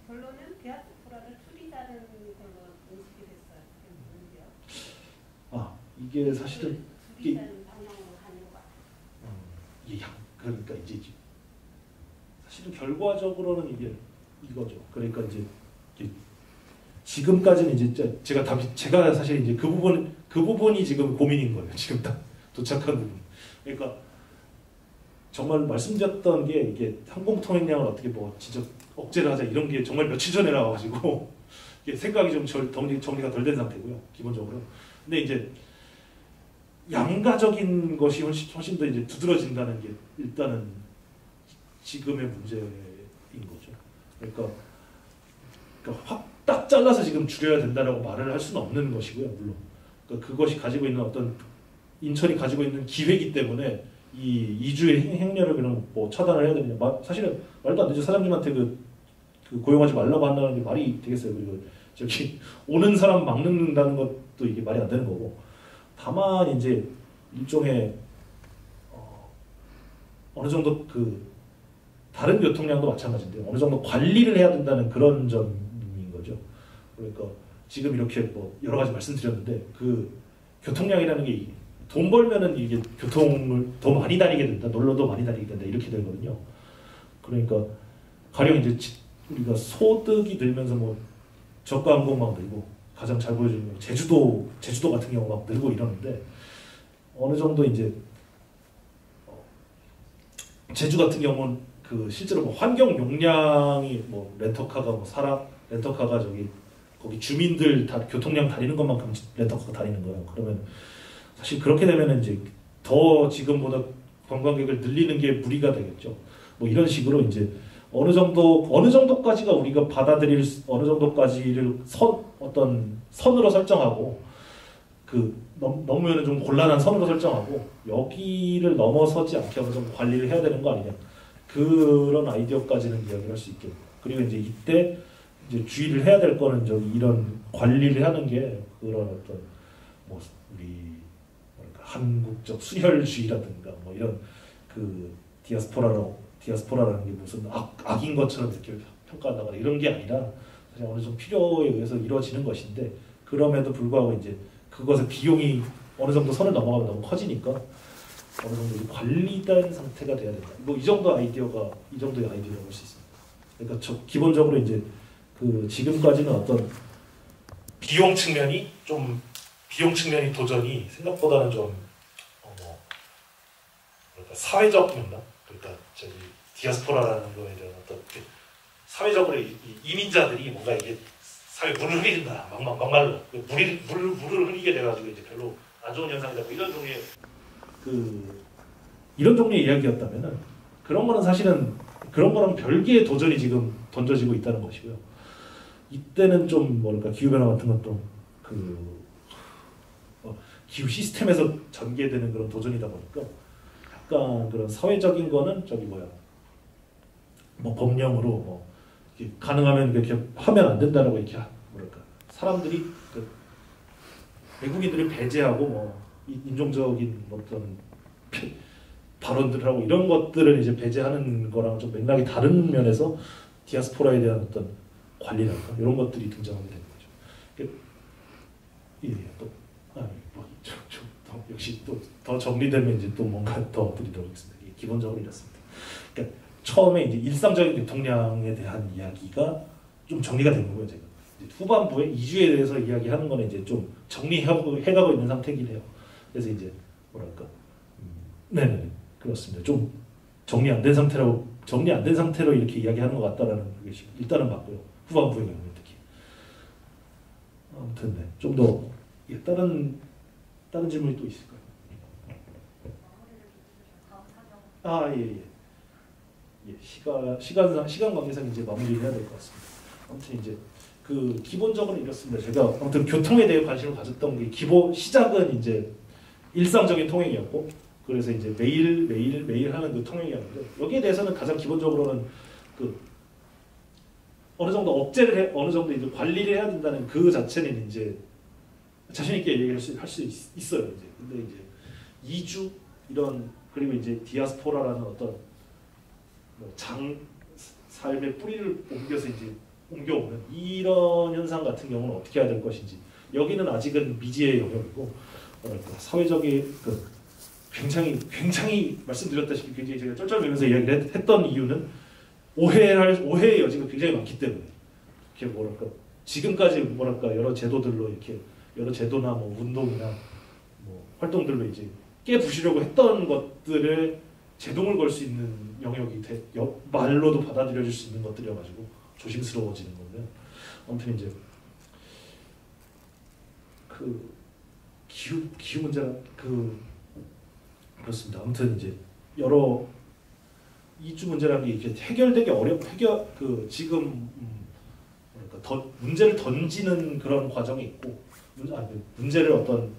결론은 디아스포라를 줄이자는 걸로 인식이 됐어요.
이게 사실은
줄이자는 방향으로 가는 것 같아요.
그러니까 이제 사실은 결과적으로는 이거죠. 그러니까 이제 지금까지는 이제 제가 사실 이제 그 부분이 지금 고민인 거예요. 지금 딱 도착한 부분. 그러니까 정말 말씀드렸던 게 이게 항공통행량을 어떻게 뭐 진짜 억제를 하자 이런 게 정말 며칠 전에 나와가지고 이게 생각이 좀 정리가 덜 된 상태고요. 기본적으로. 근데 이제 양가적인 것이 훨씬 더 이제 두드러진다는 게 일단은 지금의 문제인 거죠. 그러니까 확 딱 잘라서 지금 줄여야 된다라고 말을 할 수는 없는 것이고요. 물론 그러니까 그것이 가지고 있는 어떤 인천이 가지고 있는 기회이기 때문에 이 이주의 행렬을 그냥 뭐 차단을 해야 되느냐. 사실은 말도 안 되죠. 사장님한테 그 고용하지 말라고 한다는 게 말이 되겠어요. 그리고 저기 오는 사람 막는다는 것도 이게 말이 안 되는 거고. 다만 이제 일종의 어느 정도 다른 교통량도 마찬가지인데 어느 정도 관리를 해야 된다는 그런 점인 거죠. 그러니까 지금 이렇게 뭐 여러 가지 말씀드렸는데 그 교통량이라는 게 돈 벌면은 이게 교통을 더 많이 다니게 된다, 놀러도 많이 다니게 된다 이렇게 되거든요. 그러니까 가령 이제 우리가 소득이 늘면서 뭐 저가 항공 막 늘고 가장 잘 보여주는 건 제주도 같은 경우 막 늘고 이러는데 어느 정도 이제 제주 같은 경우는 그 실제로 뭐 환경 용량이 뭐 렌터카가 뭐 렌터카가 저기 거기 주민들 다 교통량 다니는 것만큼 렌터카가 다니는 거예요. 그러면 사실 그렇게 되면은 이제 더 지금보다 관광객을 늘리는 게 무리가 되겠죠. 뭐 이런 식으로 이제 어느 정도까지가 우리가 받아들일 어느 정도까지를 어떤 선으로 설정하고 그 너무는 좀 곤란한 선으로 설정하고 여기를 넘어서지 않게 어느 정도 관리를 해야 되는 거 아니냐. 그런 아이디어까지는 이야기를 할 수 있겠고 그리고 이제 이때 이제 주의를 해야 될 거는 저기 이런 관리를 하는 게 그런 어떤 뭐 우리 뭐랄까 한국적 순혈주의라든가 뭐 이런 그 디아스포라라는 게 무슨 악인 것처럼 이렇게 평가한다거나 이런 게 아니라 사실 어느 정도 필요에 의해서 이루어지는 것인데 그럼에도 불구하고 이제 그것의 비용이 어느 정도 선을 넘어가면 너무 커지니까 어느 정도 관리된 상태가 돼야 된다. 뭐 이 정도의 아이디어라고 할 수 있습니다. 그러니까 기본적으로 이제 그 지금까지는 어떤 비용 측면이 도전이 생각보다는 좀 그러니까 사회적 면나 그러니까 저기 디아스포라라는 거에 대한 어떤 사회적으로 이민자들이 뭔가 이게 사회 물을 흐린다 막말로 물을 흐리게 돼가지고 이제 별로 안 좋은 현상이다 뭐 이런 종류의 이야기였다면은 그런 거는 사실은 그런 거랑 별개의 도전이 지금 던져지고 있다는 것이고요. 이때는 좀 뭐랄까 기후 변화 같은 것도 기후 시스템에서 전개되는 그런 도전이다 보니까 약간 그런 사회적인 거는 저기 뭐 법령으로 뭐 가능하면 이렇게 하면 안 된다라고 이렇게 뭐랄까 사람들이 외국인들을 배제하고 뭐 인종적인 어떤 발언들을 하고 이런 것들을 이제 배제하는 거랑 좀 맥락이 다른 면에서 디아스포라에 대한 어떤 관리랄까 이런 것들이 등장하게 되는 거죠. 역시 또 더 정리되면 이제 또 뭔가 더 드리도록 하겠습니다. 기본적으로 이렇습니다. 그러니까 처음에 이제 일상적인 교통량에 대한 이야기가 좀 정리가 된 거고요. 제가 이제 후반부에 이주에 대해서 이야기하는 거는 이제 좀 정리하고 해가고 있는 상태긴 해요. 그래서 이제 뭐랄까, 네네 그렇습니다. 좀 정리 안 된 상태로 이렇게 이야기하는 것 같다라는 게 일단은 맞고요. 후반부의 경우에 특히 아무튼 네, 좀 더 다른 질문이 또 있을까요? 시간 관계상 이제 마무리를 해야 될 것 같습니다. 아무튼 이제 그 기본적으로 이렇습니다. 제가 아무튼 교통에 대해 관심을 가졌던 게 시작은 이제 일상적인 통행이었고 그래서 이제 매일 하는 그 통행이었는데 여기에 대해서는 가장 기본적으로는 그 어느 정도 어느 정도 이제 관리를 해야 된다는 그 자체는 이제 자신 있게 얘기할 수 있어요. 이제 근데 이제 이주 이런 그리고 이제 디아스포라라는 어떤 삶의 뿌리를 옮겨서 이제 옮겨오는 이런 현상 같은 경우는 어떻게 해야 될 것인지 여기는 아직은 미지의 영역이고 사회적인 굉장히 말씀드렸다시피 굉장히 제가 쩔쩔매면서 이야기를 했던 이유는 오해의 여지가 굉장히 많기 때문에 이렇게 지금까지 여러 제도들로 이렇게 여러 제도나 뭐 운동이나 뭐 활동들로 이제 깨부시려고 했던 것들에 제동을 걸 수 있는 영역이 말로도 받아들여질 수 있는 것들이어가지고 조심스러워지는 건데 아무튼 이제 그 기후 문제가 그렇습니다. 아무튼 이제 여러 이주 문제라는 게 이렇게 해결되기 지금 문제를 던지는 그런 과정이 있고 문제를 어떤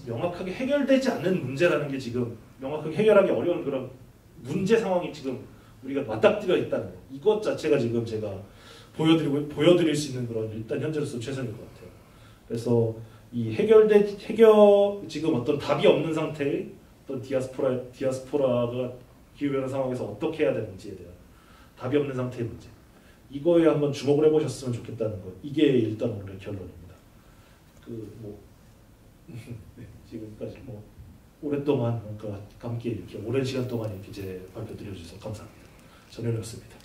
명확하게 해결되지 않는 문제라는 게 지금 명확하게 해결하기 어려운 그런 문제 상황이 지금 우리가 맞닥뜨려 있다는 거. 이것 자체가 지금 제가 보여드릴 수 있는 그런 일단 현재로서 최선일 것 같아요. 그래서 이 지금 어떤 답이 없는 상태의 어떤 디아스포라가 기후변화 상황에서 어떻게 해야 되는지에 대한 답이 없는 상태의 문제. 이거에 한번 주목을 해보셨으면 좋겠다는 거. 이게 일단 오늘의 결론입니다. 네, 지금까지 오랫동안 함께 이렇게 오랜 시간 동안 이렇게 제 발표 드려주셔서 감사합니다. 전현우였습니다.